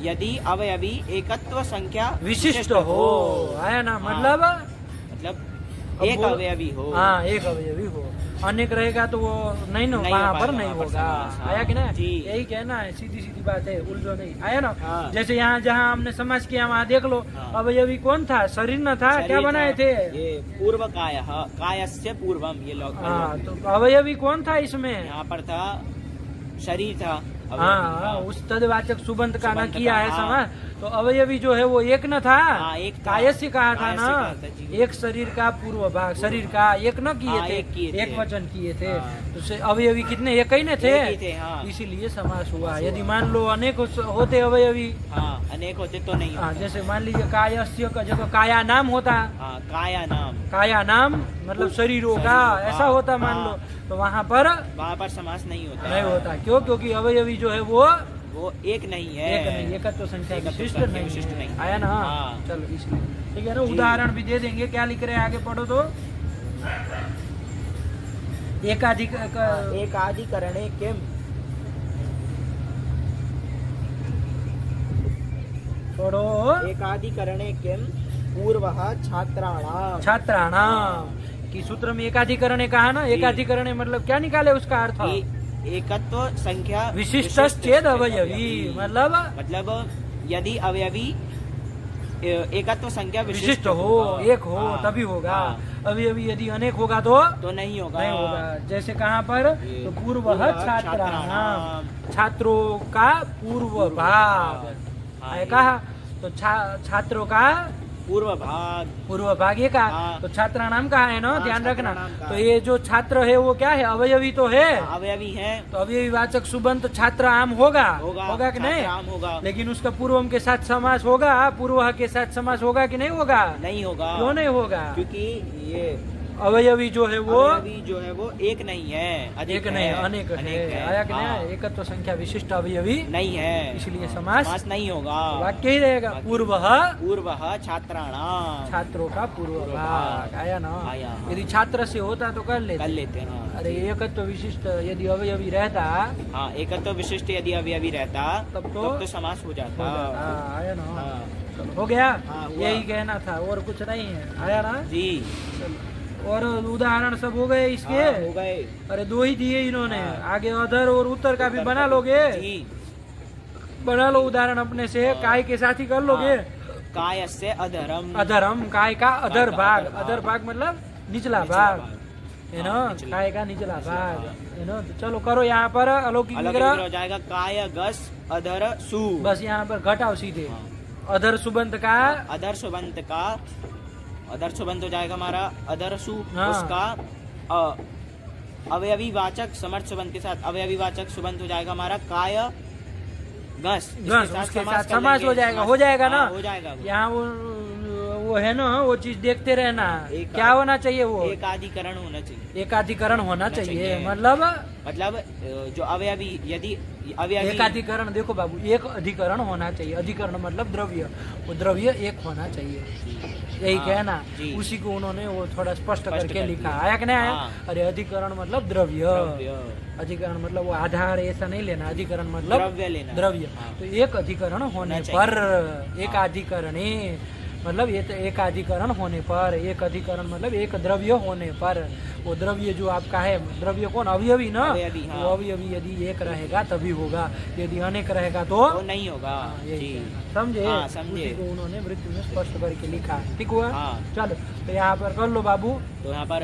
यदि अवयवी एकत्व संख्या विशिष्ट हो, आया ना, मतलब एक अवयवी हो। हाँ, एक अवयवी हो। अनेक रहेगा तो वो नहीं ना, वहाँ पर नहीं होगा। आया कि ना, यही कहना है, सीधी सीधी बात है, उलझो नहीं। आया ना। जैसे यहाँ जहाँ हमने समाज किया वहाँ देख लो, अवयवी कौन था? शरीर न था, क्या बनाए थे? ये पूर्व काय, कायस्य पूर्वम, ये लोग। हाँ, तो अवयवी कौन था इसमें? यहाँ पर था शरीर था। हाँ, उस तदवाचक सुबंध का न किया है समाज, तो अवयवी जो है वो एक न था, एक कायस्य कहा था ना, एक शरीर का पूर्व भाग, शरीर का एक न किए थे, एक वचन किए थे, तो अवयवी कितने? एक ही न थे, इसीलिए समास हुआ। यदि मान लो अनेक होते अवयवी, अनेक होते तो नहीं। जैसे मान लीजिए कायस्य का जगह काया नाम होता, काया नाम मतलब शरीरों का, ऐसा होता मान लो, तो वहाँ पर समास नहीं होता। क्यों? क्योंकि अवयवी जो है वो एक नहीं है, एक नहीं, एकत्व संख्या विशिष्ट नहीं। आया ना। चलो इसलिए ठीक है ना, उदाहरण भी दे देंगे। क्या लिख रहे हैं आगे पढ़ो तो। एकाधिकरणे किम, पढ़ो। एकाधिकरणे किम पूर्वः छात्राणाम की सूत्र में एकाधिकरण कहा ना, एकाधिकरण मतलब क्या निकाले उसका अर्थ? एकत्व संख्या विशिष्ट चेद अवयवी, मतलब यदि अवयवी एकत्व संख्या विशिष्ट हो, एक हो, तभी होगा। अवयवी यदि अनेक होगा तो नहीं होगा। जैसे कहाँ पर? तो पूर्व छात्राणाम, छात्रों का पूर्व भाग कहा, तो छात्रों का पूर्व भाग ये कहा, तो छात्रा नाम कहा है ना, ध्यान रखना। तो ये जो छात्र है वो क्या है? अवयवी तो है, अवयवी है, तो अवयवी वाचक सुबंत छात्र आम होगा कि नहीं? होगा। लेकिन उसका पूर्वम के साथ समास होगा, पूर्व के साथ समास होगा कि नहीं होगा? नहीं होगा। क्यों नहीं होगा? क्योंकि ये अवयवी जो है वो एक नहीं है, एक नहीं, अनेक है। आया कि नहीं? एकत्व संख्या विशिष्ट अवयवी नहीं है, इसलिए समास नहीं होगा, वाक्य ही रहेगा। पूर्व छात्राणाम, छात्रों का पूर्व भाग। आया ना। यदि छात्र से होता तो कर लेते हैं। अरे एकत्व विशिष्ट यदि अवयवी रहता, एकत्व विशिष्ट यदि अवयवी रहता तब तो समास हो जाता। आया ना। हो गया, यही कहना था, और कुछ नहीं है। आया ना जी। और उदाहरण सब हो गए इसके? हो गए। अरे दो ही दिए इन्होंने, आगे अधर और उत्तर का भी बना लोगे? बना लो उदाहरण अपने से, काय के साथ ही कर लोगे। काय से अधरम, अधरम काय का अधर भाग, अधर भाग मतलब निचला भाग है ना, काय का निचला भाग है ना। तो चलो करो यहाँ पर अलौकिक विग्रह हो जाएगा। काय गस अधर सु, बस यहाँ पर घटाओ सीधे। अधर सुबंत का, अधर सुबंत का, अधर सुबंत हो जाएगा हमारा अधर सु, उसका अवयवी वाचक समर्थ सुबंत के साथ अवयवी वाचक सुबंत हो जाएगा हमारा काय गस, उसके साथ समास हो जाएगा ना। हो जाएगा। यहाँ वो है ना, वो चीज देखते रहना। क्या होना चाहिए? वो एकाधिकरण होना चाहिए, एकाधिकरण होना चाहिए। मतलब जो अवयवी यदि अवयवी एकाधिकरण, देखो बाबू, एक अधिकरण होना चाहिए। अधिकरण मतलब द्रव्य, वो द्रव्य एक होना चाहिए, यही कहना। उसी को उन्होंने वो थोड़ा स्पष्ट करके लिखा। आया कि नहीं आया? अरे अधिकरण मतलब द्रव्य, अधिकरण मतलब वो आधार ऐसा नहीं लेना, अधिकरण मतलब द्रव्य। तो एक अधिकरण होने पर, एक अधिकरण मतलब ये तो एक अधिकरण होने पर, एक अधिकरण मतलब एक द्रव्य होने पर, वो द्रव्य जो आपका है, द्रव्य कौन? अवयवी ना। वो अवयवी यदि एक रहेगा तभी होगा, यदि अनेक रहेगा तो नहीं होगा। समझे? समझे। को उन्होंने वृत्ति में स्पष्ट करके लिखा। ठीक हुआ। चलो तो यहाँ पर कर लो बाबू। तो यहाँ पर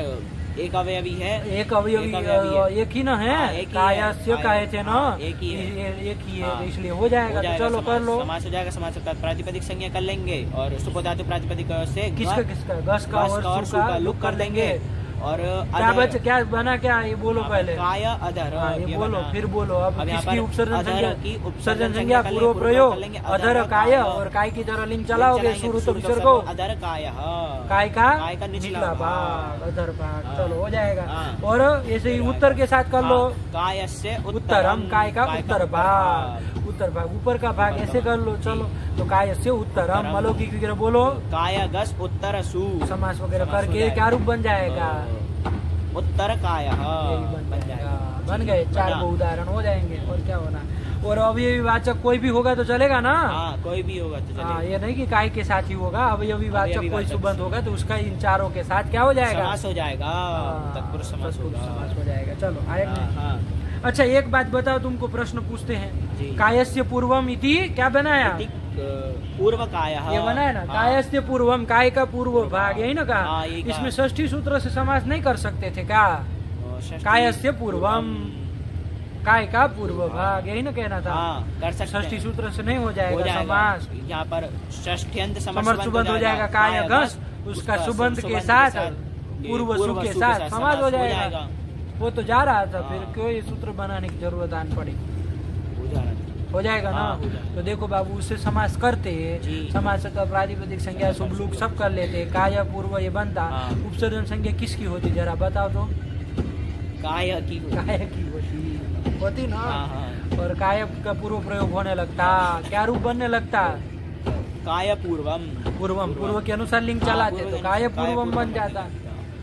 एक अवयवी है, एक अवयवी एक ही ना है, कायस्य कहे थे ना, एक ही है, इसलिए हो जाएगा। तो चलो कर लो। समास हो जाएगा। समास प्रातिपदिक संज्ञा कर लेंगे और सुपधातु प्रातिपदिक से किसका गस का और सु का लुक कर देंगे। और क्या बना? क्या ये बोलो पहले। काय अधर, ये बोलो, फिर बोलो। अब किसकी उपसर्जन संज्ञा पूर्व प्रयोग? अधर काय, और काय की तरह लिंग चलाओगे शुरू तो विसर्ग को। अधर काय का निचला भाग, अधर भाग। चलो हो जाएगा। और ऐसे ही उत्तर के साथ कर लो। काय से उत्तरम, काय का उत्तर भाग। उत्तर भाग, ऊपर का भाग ऐसे कर लो। चलो तो कायस्य उत्तरम, अलौकिक वगैरह बोलो, कायगस उत्तरसु, समास वगैरह करके क्या रूप बन जाएगा? उत्तर कायः बन जाएगा। बन गए, 4 उदाहरण हो जाएंगे। और क्या होना? और अवयवी वाचक कोई भी होगा तो चलेगा ना? कोई भी होगा तो चलेगा। ये नहीं कि काय के साथ ही होगा, अवयवी वाचक कोई सुबंध होगा तो उसका इन चारों के साथ क्या हो जाएगा? समास हो जाएगा, तत्पुरुष समास हो जाएगा। चलो आएगा। अच्छा एक बात बताओ, तुमको प्रश्न पूछते हैं। कायस्य पूर्वम इति क्या बनाया? पूर्व काय ये बनाया ना, कायस्य पूर्वम, काय का पूर्व भाग, यही ना कहा। इसमें षष्ठी सूत्र से समास नहीं कर सकते थे क्या? कायस्य पूर्वम, काय का पूर्व भाग, यही ना कहना था। कर सकते, षष्ठी सूत्र से नहीं हो जाएगा समास। यहाँ पर षष्ठ्यंत समर्थ सुबंध हो जाएगा। काय घस, उसका सुबंध के साथ पूर्व सु के साथ समास हो जाएगा। वो तो जा रहा था, फिर क्यों ये सूत्र बनाने की जरूरत आन पड़ी? हो जाएगा ना। तो देखो बाबू, उससे समास करते हैं। समास तो प्रातिपदिक संज्ञा शुभ लोग सब कर लेते। काय पूर्व ये बनता। उपसर्जन संज्ञा किसकी होती जरा बताओ तो? काय की होती ना। और काय का पूर्व प्रयोग होने लगता, क्या रूप बनने लगता? काय पूर्वम। पूर्व के अनुसार लिंग चलाते तो काय पूर्वम बन जाता।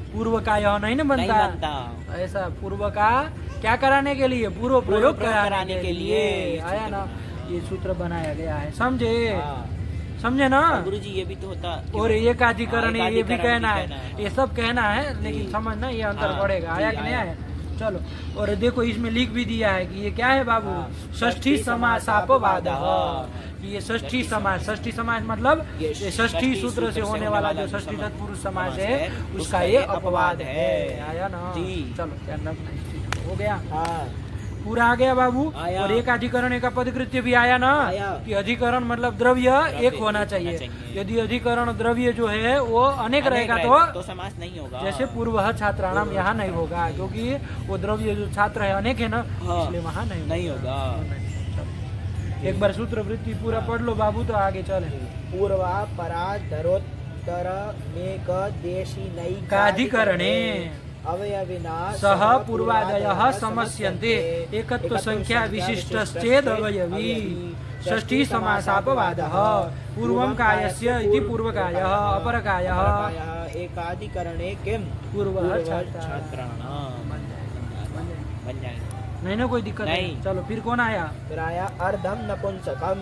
पूर्व काय नहीं ना बनता। ऐसा पूर्व का क्या कराने के लिए? पूर्व प्रयोग कराने के लिए आया ना, ये सूत्र बनाया गया है। समझे ना गुरुजी? ये भी तो होता। और एक अधिकरण ये भी कहना है, ये सब कहना है, लेकिन समझना ये अंतर पड़ेगा। आया कि नहीं आया? चलो, और देखो इसमें लिख भी दिया है कि ये क्या है बाबू? षष्ठी समासापवाद। ये षष्ठी समास मतलब ये षष्ठी सूत्र से होने वाला जो षष्ठी तत्पुरुष समास है उसका ये अपवाद है। आया ना? चलो ध्यान रखना, इस चीज हो गया। पूरा आ गया बाबू। और एक अधिकरण एक पदकृत्य भी आया ना, कि अधिकरण मतलब द्रव्य एक होना चाहिए। यदि अधिकरण द्रव्य जो है वो अनेक रहेगा तो समास नहीं होगा। जैसे पूर्व छात्राणाम यहाँ नहीं होगा, क्योंकि वो द्रव्य जो छात्र है अनेक है ना, इसलिए वहाँ नहीं होगा। एक बार सूत्र वृत्ति पूरा पढ़ लो बाबू, तो आगे चले। पूर्वा पराधरोत्तर नेक देशी नैकाधिकरणे अवयविना सह पूर्वादयः समस्यन्ते एकत्व संख्या विशिष्टश्चेद अवयवी षष्ठी समासापवादः। पूर्वं कायस्य इति पूर्वकायः, अपरकायः एकाधिकरणे किम पूर्व छात्राणाम बन जाएगा। नहीं ना, कोई दिक्कत नहीं। चलो फिर कौन आया? फिर आया अर्धम नपुंसकम।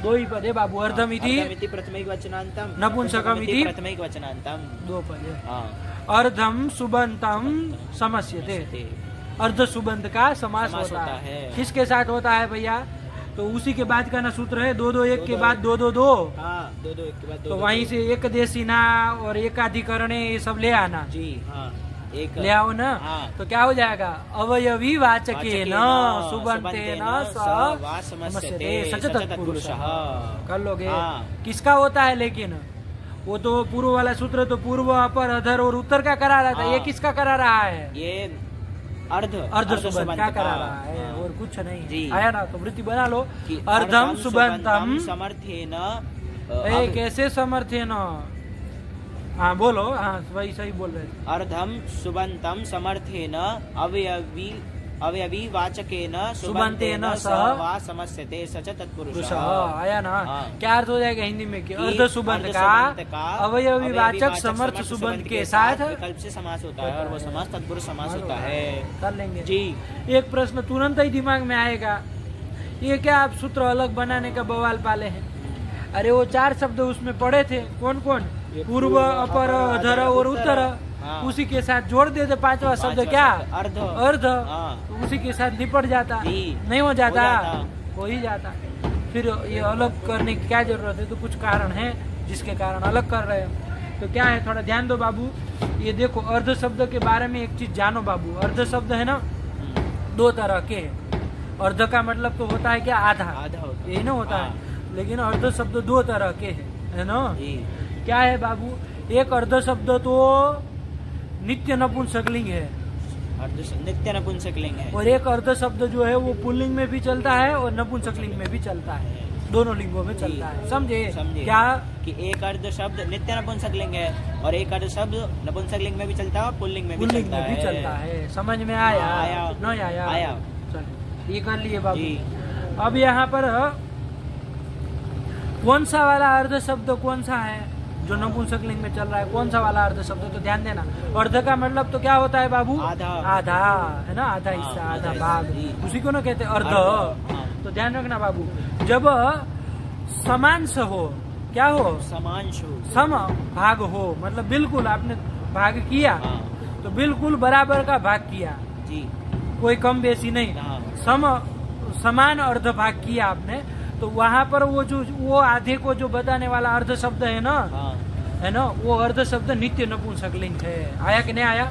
दो ही पद है बाबू। अर्धम इति प्रथमिक वचनांतम, नपुंसकम इति प्रथमिक वचनांतम, 2 पद है। अर्धम सुबंतम समस्यते, अर्ध सुबंत का समास होता है। किसके साथ होता है भैया? तो उसी के बाद का ना सूत्र है 2 2 1 के बाद 2 2 2। 2 2 1 के बाद तो वहीं से एक देशीना और एकाधिकरणे ये सब ले आना जी। एक ले आओ ना। तो क्या हो जाएगा? अवयवी वाचके न सुबंते न समस्यते सच तत्पुरुष कर लोगे। किसका होता है? लेकिन वो तो पूर्व वाला सूत्र तो पूर्व अपर अधर और उत्तर का करा रहा था। ये किसका करा रहा है? ये अर्ध सुबंत का करा रहा है और कुछ नहीं। आया ना? तो वृत्ति बना लो। अर्धम सुबंतम समर्थेन। कैसे समर्थेन? हाँ बोलो। हाँ वही सही बोल रहे थे। अर्धम सुबंतम समर्थेन अवयवी वाचकेन सुबंतेन सह वा समस्यते सच तत्पुरुष। आया ना? क्या अर्थ हो जाएगा हिंदी में? कि अर्ध सुबंत का अवयवी वाचक समर्थ सुबंत के साथ विकल्प से समास होता है, और वो समास तत्पुरुष समास होता है। कर लेंगे जी। एक प्रश्न तुरंत ही दिमाग में आएगा, ये क्या आप सूत्र अलग बनाने का बवाल पाले हैं? अरे वो 4 शब्द उसमें पढ़े थे, कौन कौन? पूर्व अपर अधर और उत्तर। उसी के साथ जोड़ देते 5वां शब्द क्या? अर्ध। तो उसी के साथ निपट जाता, नहीं हो जाता? हो ही जाता। फिर ये अलग करने की क्या जरूरत है? तो कुछ कारण है जिसके कारण अलग कर रहे हो। तो क्या है, थोड़ा ध्यान दो बाबू। ये देखो, अर्ध शब्द के बारे में एक चीज जानो बाबू। अर्ध शब्द है ना 2 तरह के। अर्ध का मतलब तो होता है क्या? आधा। यही ना होता है। लेकिन अर्ध शब्द 2 तरह के है ना। क्या है बाबू? एक अर्ध शब्द तो नित्य नपुंसकलिंग है, नित्य नपुंसकलिंग है। और एक अर्ध शब्द जो है वो पुल्लिंग में भी चलता है और नपुंसकलिंग में भी चलता है। दोनों लिंगों में चलता है। समझे क्या? कि एक अर्ध शब्द नित्य नपुंसकलिंग है और एक अर्ध शब्द नपुंसकलिंग में भी चलता है और पुल्लिंग में भी चलता है। समझ में आया? नहीं आया? ये कर लिए बाबू। अब यहाँ पर कौन सा वाला अर्ध शब्द कौन सा है जो नपुंसकलिंग में चल रहा है, कौन सा वाला अर्ध शब्द, तो ध्यान देना। अर्ध का मतलब तो क्या होता है बाबू? आधा। आधा है ना, आधा हिस्सा, आधा भाग, उसी को ना कहते हैं अर्ध। तो ध्यान रखना बाबू, जब समांश हो, क्या हो? समांश हो, सम भाग हो, मतलब बिल्कुल आपने भाग किया तो बिल्कुल बराबर का भाग किया जी, कोई कम बेसी नहीं, समान अर्ध भाग किया आपने, तो वहाँ पर वो आधे को जो बताने वाला अर्ध शब्द है ना, है ना, वो अर्ध शब्द नित्य नपुंसकलिंग है। आया कि नहीं आया?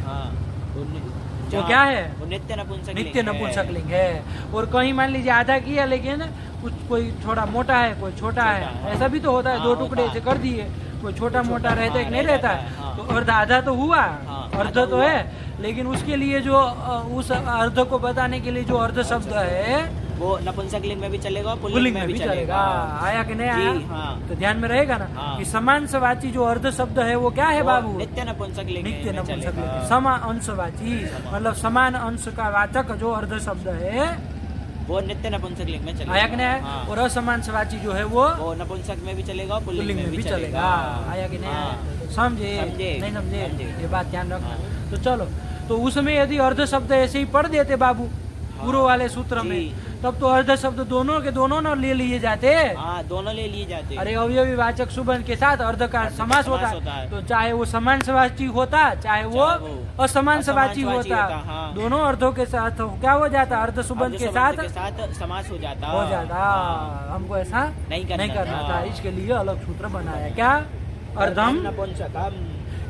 तो क्या है? नित्य नपुंसकलिंग है। और कहीं मान लीजिए आधा किया लेकिन कुछ कोई थोड़ा मोटा है, कोई छोटा है, ऐसा भी तो होता है, दो टुकड़े ऐसे कर दिए, कोई छोटा मोटा रहता है कि नहीं रहता है, तो अर्ध आधा तो हुआ, अर्ध तो है, लेकिन उसके लिए जो उस अर्ध को बताने के लिए जो अर्ध शब्द है वो नपुंसकलिंग में भी चलेगा, पुल्लिंग में भी चलेगा। आया कि नहीं आया? तो ध्यान में रहेगा ना कि समांशवाची जो अर्ध शब्द है वो क्या है बाबू? नित्य नपुंसकलिंग। नित्य नपुंसकलिंग, समान अंशवाची, मतलब समान अंश का वाचक जो अर्ध शब्द है वो नित्य नपुंसकलिंग में चलेगा। आया कि नहीं आया? और असमांशवाची जो है वो नपुंसक में भी चलेगा, पुल्लिंग में भी चलेगा। आया कि नहीं आया? समझे? नहीं समझे? ये बात ध्यान रखना। तो चलो, तो उसमें यदि अर्ध शब्द ऐसे ही पढ़ देते बाबू पूर्व वाले सूत्र में, तब तो अर्ध शब्द दोनों के दोनों न ले लिए जाते। दोनों ले लिए जाते। अरे अवयवी वाचक सुबंध के साथ अर्ध का समास होता है, तो चाहे वो समांशवाची होता चाहे वो असमांशवाची होता, दोनों अर्धों के साथ क्या हो जाता? अर्ध सुबंध के साथ समास हो जाता। हमको ऐसा नहीं करना था, इसके लिए अलग सूत्र बनाया। क्या? अर्धम नपुंसकम,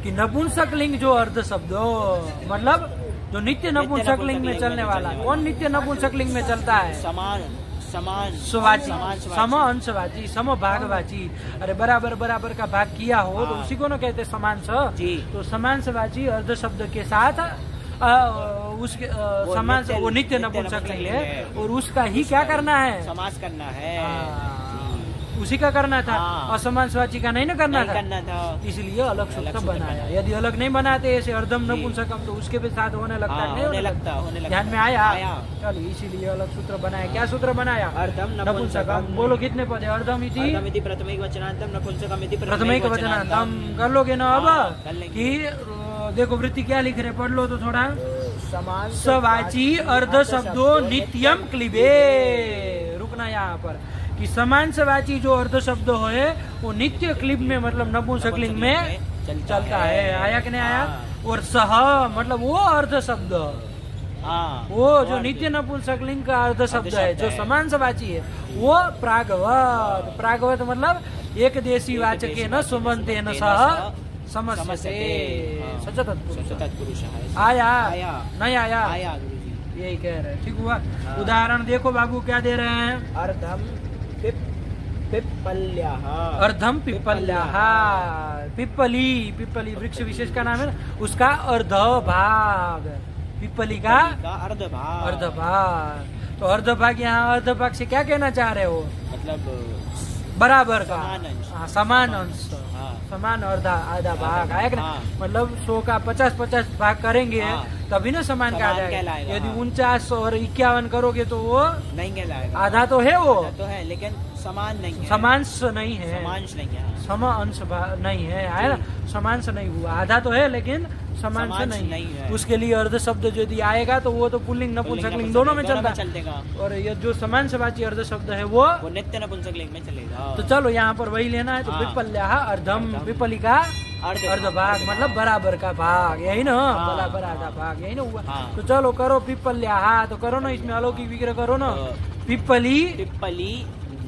कि नपुंसकलिंग जो अर्ध शब्द, मतलब जो नित्य नपुंसकलिंग में चलने वाला। कौन नित्य नपुंसकलिंग में चलता है? समान स्ववाची, सम अंशवाची, सम भागवाची। अरे बराबर बराबर का भाग किया हो तो उसी को ना कहते समांश। तो समांशवाची अर्ध शब्द के साथ उसके समांश वो नित्य नपुंसकलिंग है, और उसका ही क्या करना है? समास करना है, उसी का करना था, असमांशवाची का नहीं ना करना था। इसलिए अलग सूत्र बनाया। यदि अलग नहीं बनाते ऐसे अर्धम नपुंसकम तो उसके भी साथ होने लगता है, नहीं होने लगता। ध्यान में आया? चलो, इसीलिए अलग सूत्र बनाया। क्या सूत्र बनाया? अर्धम नपुंसकम। बोलो कितने पद है? अर्धम इति प्रथमैक वचनांतम, नपुंसकम इति प्रथमैक वचनांतम। कर लोगे ना अब? कि देखो वृत्ति क्या लिख रहे, पढ़ लो तो थोड़ा। समांशवाची अर्ध शब्दों नित्यम क्लिबे। रुकना यहाँ पर कि समांशवाची जो अर्ध शब्द है वो नित्य क्लिब में, मतलब नपुंसकलिंग में चलता है। आया कि नहीं आया? और सह मतलब वो अर्ध शब्द, वो जो नित्य नपुंसकलिंग का अर्ध शब्द है जो समांशवाची है वो प्रागवत। प्रागवत मतलब एक देशी वाचक न सुमंते न सह समस्यते तत्पुरुष। आया नहीं आया? यही कह रहे, ठीक हुआ। उदाहरण देखो बाबू, क्या दे रहे हैं? अर्धम पिप्पल्याः, अर्धम पिप्पल्याः। पिप्पली, पिप्पली वृक्ष विशेष का नाम है ना, उसका अर्ध भाग, पिप्पली का अर्ध भाग। अर्ध भाग, तो अर्ध भाग, यहाँ अर्ध भाग से क्या कहना चाह रहे हो? मतलब बराबर का, समान अंश, समान आधा भाग। आया कि ना? मतलब 100 का 50-50 भाग करेंगे तभी ना समान का आ जाएगा। यदि 49 और 51 करोगे तो वो नहीं कहलाएगा। आधा तो है, वो तो है लेकिन समान नहीं है, समांश नहीं है, समांश नहीं है, सम अंश नहीं है। आया ना? समांश नहीं हुआ, आधा तो है लेकिन समांश नहीं है। उसके लिए अर्ध शब्द यदि आएगा तो वो तो पुल्लिंग नपुंसकलिंग दोनों में चलेगा। और ये जो समांशवाची अर्ध शब्द है वो नित्य नपुंसकलिंग में चलेगा। तो चलो यहाँ पर वही लेना है। तो पिप्पल्याः अर्धम, पिप्पली का अर्ध भाग मतलब बराबर का भाग, यही ना? बराबर आधा भाग, यही ना हुआ? तो चलो करो पिप्पल्याः, तो करो ना, इसमें अलौकिक विग्रह करो ना। पिप्पली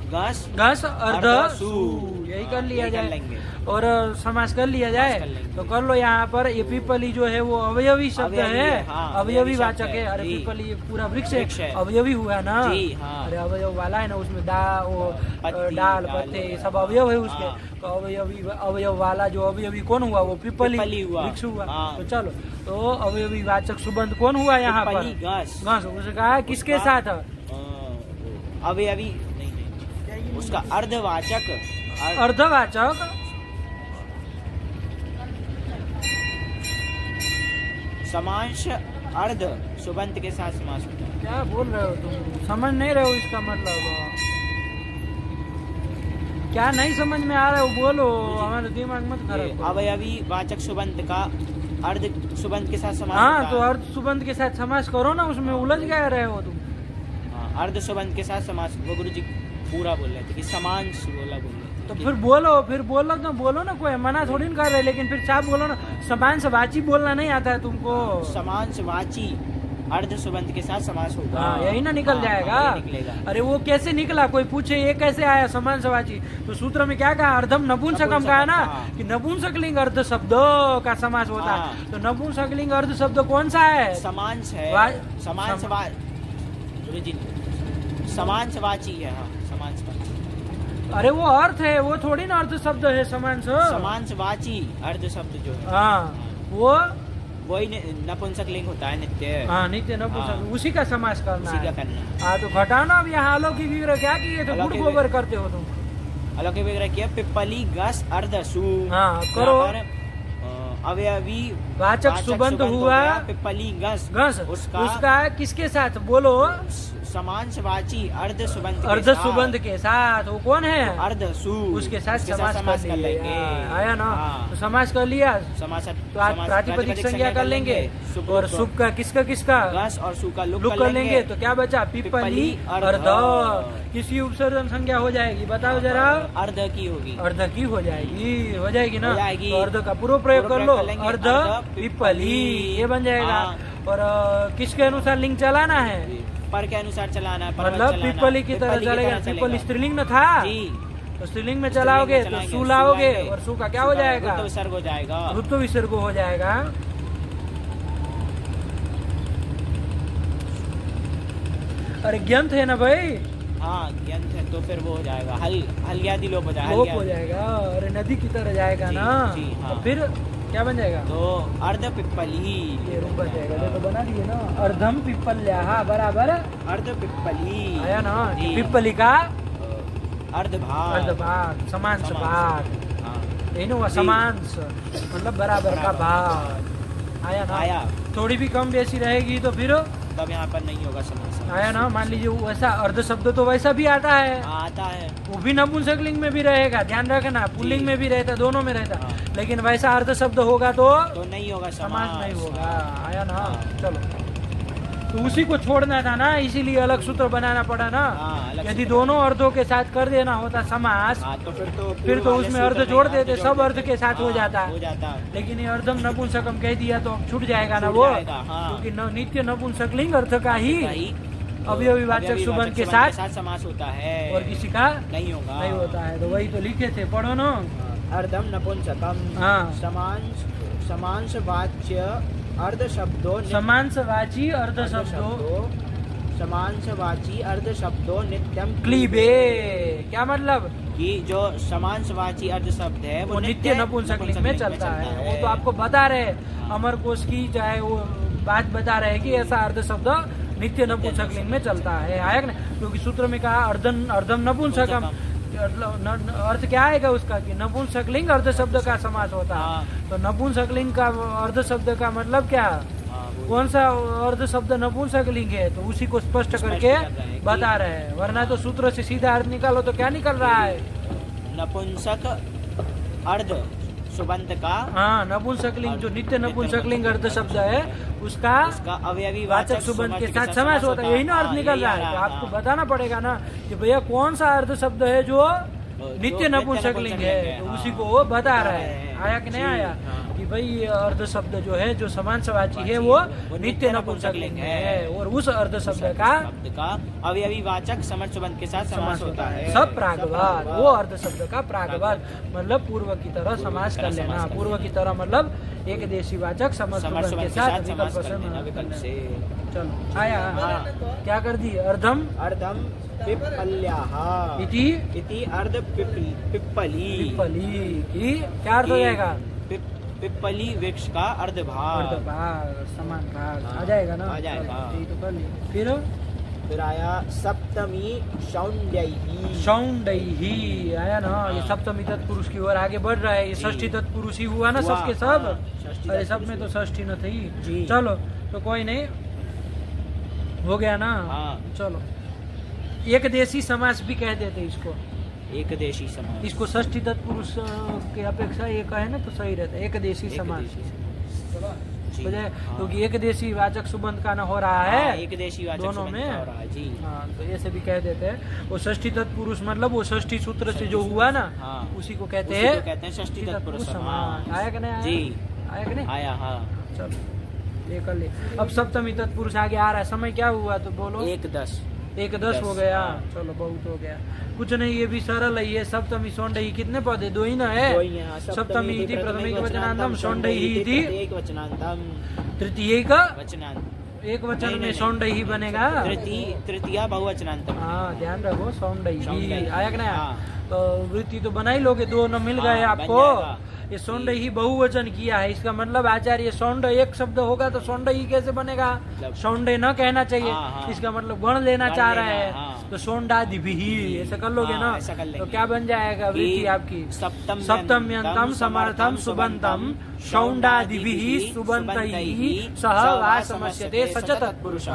घस अर्ध सु, यही कर लिया जाए और समास कर लिया जाए। तो कर लो यहाँ पर। ये पिप्पली जो है वो अवयवी शब्द है, अवयवी वाचक है। अरे पिप्पली पूरा वृक्ष है, अवयवी हुआ ना? अरे अवयव वाला है ना, उसमें डाल पत्ते सब अवयव है उसके। तो अवयव वाला जो अवयवी कौन हुआ? वो पिप्पली वृक्ष हुआ। तो चलो, तो अवयवी वाचक सुबंध कौन हुआ यहाँ पर? घस। उसका किसके साथ? अवयवी उसका अर्धवाचक, अर्धवाचक समांश अर्ध सुबंत के साथ समास होता है। क्या बोल रहे हो तुम? समझ नहीं रहे हो इसका मतलब? क्या नहीं समझ में आ रहा है वो बोलो, हमारे दिमाग मत खराब करो। अवयवी वाचक सुबंत का अर्ध सुबंत के साथ समास। हाँ तो अर्ध सुबंत के साथ समास करो ना, उसमें उलझ गए रहे हो तुम। अर्ध सुबंत के साथ समास, वो गुरु जी पूरा बोल रहे थे कि समान बोल रहे थे। तो फिर बोलो तो बोलो ना, कोई मना थोड़ी ना कर रहे, लेकिन फिर साफ बोलो ना। समान से वाची बोलना नहीं आता है तुमको? समान से वाची अर्ध सुबंत के साथ समास होगा। यही ना निकल जाएगा? निकलेगा। अरे वो कैसे निकला? कोई पूछे ये कैसे आया समान से वाची? तो सूत्र में क्या कहा? अर्धम नपुंसकम कहा ना, कि नपुंसकलिंग अर्ध शब्द का समास होता है। तो नपुंसकलिंग अर्ध शब्द कौन सा है? समान है, समान से समान से वाची है। हाँ, समान से वाची। अरे वो अर्थ है, वो थोड़ी ना अर्ध शब्द है। समान से वाची अर्ध शब्द जो है, हाँ वो वही नपुंसक लिंग होता है, नित्य। हाँ नित्य नपुंसक, उसी का समास करना है। हाँ तो घटाना। अब यहाँ अलौकिक विग्रह क्या किए थे? गुड़ गोबर करते हो तुम। अलौकिक विग्रह किया पिप्पली गस अर्ध सु। हाँ करो। अवयवी वाचक सुबंत हुआ पिप्पली गस। उसका किसके साथ बोलो? समान से वाची अर्ध सुबंध के साथ। वो कौन है? अर्ध सु। उसके साथ समास कर लेंगे। आया ना? तो समास कर लिया, तो आज प्रातिपदिक संज्ञा कर लेंगे। और सुब का किसका गस और सु का लुक कर लेंगे। तो क्या बचा? पिप्पली अर्ध। किसकी उपसर्जन संज्ञा हो जाएगी? बताओ जरा। अर्ध की होगी। अर्ध की हो जाएगी ना? तो अर्ध का पूर्व प्रयोग कर लो। अर्ध पिप्पली, ये बन जाएगा। और किसके अनुसार लिंग चलाना है? पर के अनुसार चलाना है। मतलब पिप्पली की तरह चलेगा। पिप्पली स्त्रीलिंग न था जी, तो स्त्रीलिंग में चलाओगे तो सु लाओगे, और सु का क्या हो जाएगा? विसर्ग हो जाएगा। ऋतु विसर्ग हो जाएगा। अरे ग्यंत है ना भाई? हाँ ग्यंत है, तो फिर वो हो जाएगा हल्यादि लोप हो जाएगा। अरे नदी की तरह जाएगा ना? तो फिर क्या बन जाएगा? तो अर्ध पिप्पली, ये रूप बन जाएगा। देखो बना दिए ना, अर्धम पिप्पल्या बराबर अर्ध पिप्पली। आया ना? पिप्पली का अर्ध भाग, समान से भाग। यही ना हुआ समान, मतलब बराबर का भाग। आया ना? आया। थोड़ी भी कम बेसी रहेगी तो फिर तब यहाँ पर नहीं होगा समास। आया ना? मान लीजिए वैसा अर्ध शब्द तो वैसा भी आता है। वो भी नपुंसकलिंग में भी रहेगा, ध्यान रखना। पुल्लिंग में भी रहता, दोनों में रहता। लेकिन वैसा अर्ध शब्द होगा तो नहीं होगा, समास नहीं होगा। आया ना? चलो, तो उसी को छोड़ना था ना, इसीलिए अलग सूत्र बनाना पड़ा ना। यदि दोनों अर्थों के साथ कर देना होता समास, तो फिर तो उसमें अर्ध जोड़ देते, सब अर्थ के साथ हो जाता। लेकिन ये अर्धम नपुंसकम कह दिया तो अब छूट जाएगा ना वो, क्योंकि नित्य नपुंसकलिंग अर्थ का ही अवयवीवाचक सुबंध के साथ समास होता है, और किसी का नहीं होता है। तो वही तो लिखे थे, पढ़ो ना। अर्धम नपुंसकम समान वाच्य अर्ध शब्दों, समान वाची अर्ध शब्दों, समान वाची अर्ध शब्दों नित्यम क्लीबे। क्या मतलब? कि जो समान वाची अर्ध शब्द है वो नित्य नपुंसकलिंग में चलता है। वो तो आपको बता रहे अमर कोश की चाहे वो बात बता रहे कि ऐसा अर्ध शब्द नित्य नपुंसकलिंग में चलता है। आया ना? क्योंकि सूत्र में कहा अर्धम नपुंसकम, अर्थ क्या आएगा उसका? कि नपुंसकलिंग अर्ध शब्द का समास होता है। तो नपुंसकलिंग का अर्ध शब्द का मतलब क्या? कौन सा अर्ध शब्द नपुंसकलिंग है? तो उसी को स्पष्ट करके बता रहे हैं। वरना तो सूत्र से सीधा अर्थ निकालो तो क्या निकल रहा है? नपुंसक अर्ध सुबंत का। हाँ, नपुंसकलिंग जो नित्य नपुंसकलिंग अर्ध शब्द है उसका अवयवी वाचक सुबंत के साथ समास होता है। यही ना अर्थ निकल रहा है। तो आपको बताना पड़ेगा ना कि भैया कौन सा अर्ध शब्द है जो नित्य नपुंसकलिंग है, तो उसी को वो बता रहा है। आया कि नहीं आया? कि भाई अर्ध शब्द जो है जो समान वाची है वो नित्य नपुंसकलिंग है, और उस अर्ध शब्द का अवयवी वाचक समर्थ सुबंध के साथ समास होता है। सब प्रागवाद, वो अर्ध शब्द का प्रागवाद मतलब पूर्व की तरह समास कर लेना। पूर्व की तरह मतलब एक देशी वाचक समर्थ सुबंध के साथ विकल्प से। चलो आया? क्या कर दी? अर्धम पिप्पल्याः इति अर्ध पिप्पली की क्या अर्थ हो जाएगा? पिप्पली वृक्ष का अर्ध भाग समान भाग आ जाएगा ना? आ जाएगा। तो कर लिया। फिर आया सप्तमी शौंडैहि आया ना? ये सप्तमी तत्पुरुष की ओर आगे बढ़ रहा है। ये षष्ठी तत्पुरुष ही हुआ ना सबके सब? अरे सब में तो षष्ठी न थी। चलो तो कोई नहीं, हो गया ना। हाँ। चलो, एक देशी समास भी कह देते इसको, एक देशी समास। इसको षष्ठी तत्पुरुष के अपेक्षा एक है ना तो सही रहता है, एक देशी समास हो जाए, क्योंकि एक देशी वाचक सुबंध का न हो रहा है, एक देशी वाचक दोनों सुबंध में का हो रहा है, जी। हाँ, तो ऐसे भी कह देते हैं। वो षष्ठी तत्पुरुष मतलब वो षष्ठी सूत्र से जो हुआ ना, उसी को कहते हैं षष्ठी तत्पुरुष समास। आया कि नहीं आया? जी, आया कि नहीं आया। हाँ, चलो ये कर ले। अब सप्तमी तत्पुरुष आगे आ रहा है, समय क्या हुआ तो बोलो। 1-10 हो गया। चलो बहुत हो गया, कुछ नहीं, ये भी सरल है। ये सप्तमी सौंडही कितने पद दो ही ना है। सप्तमी इति प्रथमिक वचनांतम सौंडही इति तृतीय का एक वचन में सौंडही बनेगा, तृतीया बहुवचनांतम। हाँ ध्यान रखो, सौंडही आया कि नहीं। तो वृत्ति तो बना ही लोगे, दो न मिल गए आपको। ये सौंड ही बहुवचन किया है, इसका मतलब आचार्य सौंड एक शब्द होगा तो सौंड ही कैसे बनेगा, सौंडे न कहना चाहिए। इसका मतलब गण लेना चाह रहा है, तो सौंडादि भी ऐसा कर लोगे ना, तो क्या बन जाएगा वृत्ति आपकी। सप्तम्यंतम समर्थम सुबंतम सौंडादि भी सुबंत सह वा समस्यते सच तत्पुरुष।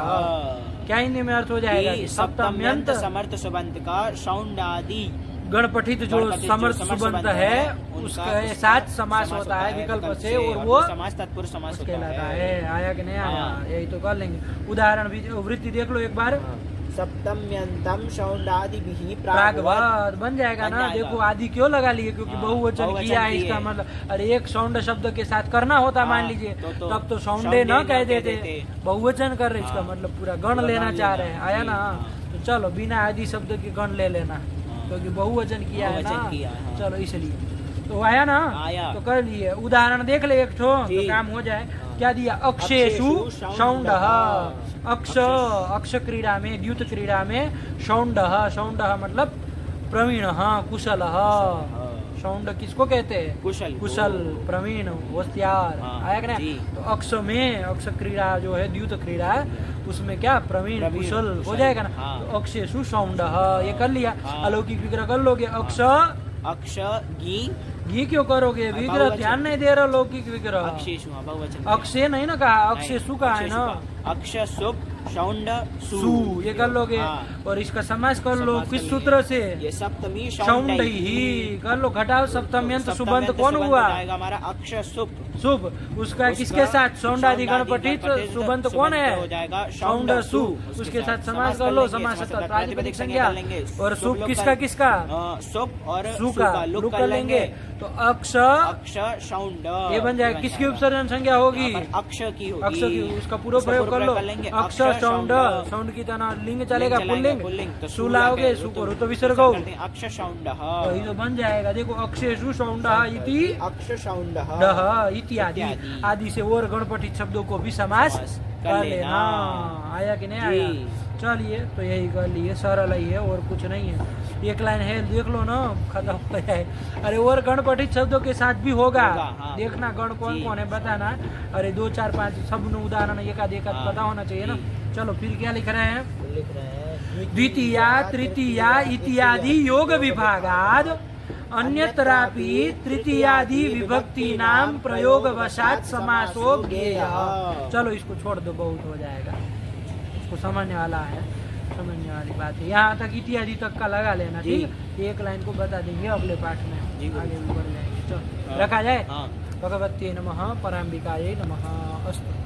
क्या हिंदी में अर्थ हो जाएगा, सप्तम्यंत समर्थ सुबंत का सौंडादि गणपठित जो समर्थ सुबंत है उसके साथ समास होता है विकल्प से, और वो समास तत्पुरुष समास कहलाता है। आया कि नहीं आया, यही तो कर लेंगे। उदाहरण भी वृत्ति देख लो एक बार। सप्तम्यंतम सौंडादि भी प्रागवत बन जाएगा ना। देखो आदि क्यों लगा लिए, क्योंकि बहुवचन किया है। इसका मतलब अरे एक सौंड शब्द के साथ करना होता मान लीजिए, तब तो सौंडे न कह देते, बहुवचन कर रहे। इसका मतलब पूरा गण लेना चाह रहे हैं। आया ना। तो चलो बिना आदि शब्द के गण ले लेना, क्योंकि बहुवचन किया है ना। चलो इसलिए तो आया ना, तो कर लिए। उदाहरण देख ले एक ठो तो काम हो जाए। क्या दिया, अक्षेषु सौंड। अक्ष क्रीड़ा में, द्युत क्रीड़ा में सौंड। सौंड मतलब प्रवीण, कुशल। सौंड किसको कहते हैं, कुशल प्रवीण होशियार। आया कि नहीं। तो अक्ष में, अक्ष क्रीड़ा जो है द्युत क्रीड़ा है, उसमें क्या प्रवीण कुशल हो जाएगा ना। तो अक्षेषु सौंड ये कर लिया। अलौकिक विग्रह कर लोगे। अक्ष घी क्यों करोगे, विग्रह ध्यान नहीं दे रहा। लौकिक विग्रह अक्षय नहीं ना कहा, अक्षेषु का है ना। अक्ष सुप सौंड सु ये कर लोगे। और इसका समास कर लो किस सूत्र से, ये सप्तमी सौंड ही कर लो। घटाओ सप्तम्यंत सुबंत कौन हुआ, हमारा अक्ष सुप। उसका किसके साथ, सौंडादि गणपठित सुबंत कौन है, सौंड सु। उसके साथ समास कर लो, समास प्रातिपदिक संज्ञा। और सुप किसका किसका, सुप और सु का लुक कर लेंगे। तो अक्ष सौंड ये बन जाएगा। किसकी उपसर्जन संज्ञा होगी, अक्ष की होगी। अक्ष की, उसका पूरा प्रयोग कर लो। अक्ष सौंड, सौंड की तरह लिंग चलेगा, पुल्लिंग। सु लाओगे, सु को तो विसर्ग अक्ष सौंड तो बन जाएगा। देखो अक्षेषु सौंड इति अक्ष सौंड इत्यादि आदि से और गणपठित शब्दों को भी समास कर लेना। आया कि नहीं आया। चलिए तो यही कर लिए, सरल ही है और कुछ नहीं है। एक लाइन है देख लो ना, खत्म हो जाए। अरे और गणपठित शब्दों के साथ भी होगा, देखना गण कौन कौन है बताना। अरे 2 4 5 सब उदाहरण एकाध पता होना चाहिए ना। चलो फिर क्या लिख रहे हैं, द्वितीया तृतीया इत्यादि योग विभागाद अन्यत्रापि तृतीयादि विभक्ति नाम प्रयोग वशात समासो ज्ञेय। चलो इसको छोड़ दो, बहुत हो जाएगा। इसको समझने वाला है, समझने वाली बात है। यहाँ तक इत्यादि तक का लगा लेना, ठीक। एक लाइन को बता देंगे अगले पाठ में, आगे भी बढ़ जाएंगे। चलो रखा जाए। भगवत्यै नमः, पराम्बिकायै नमः। अस्तु।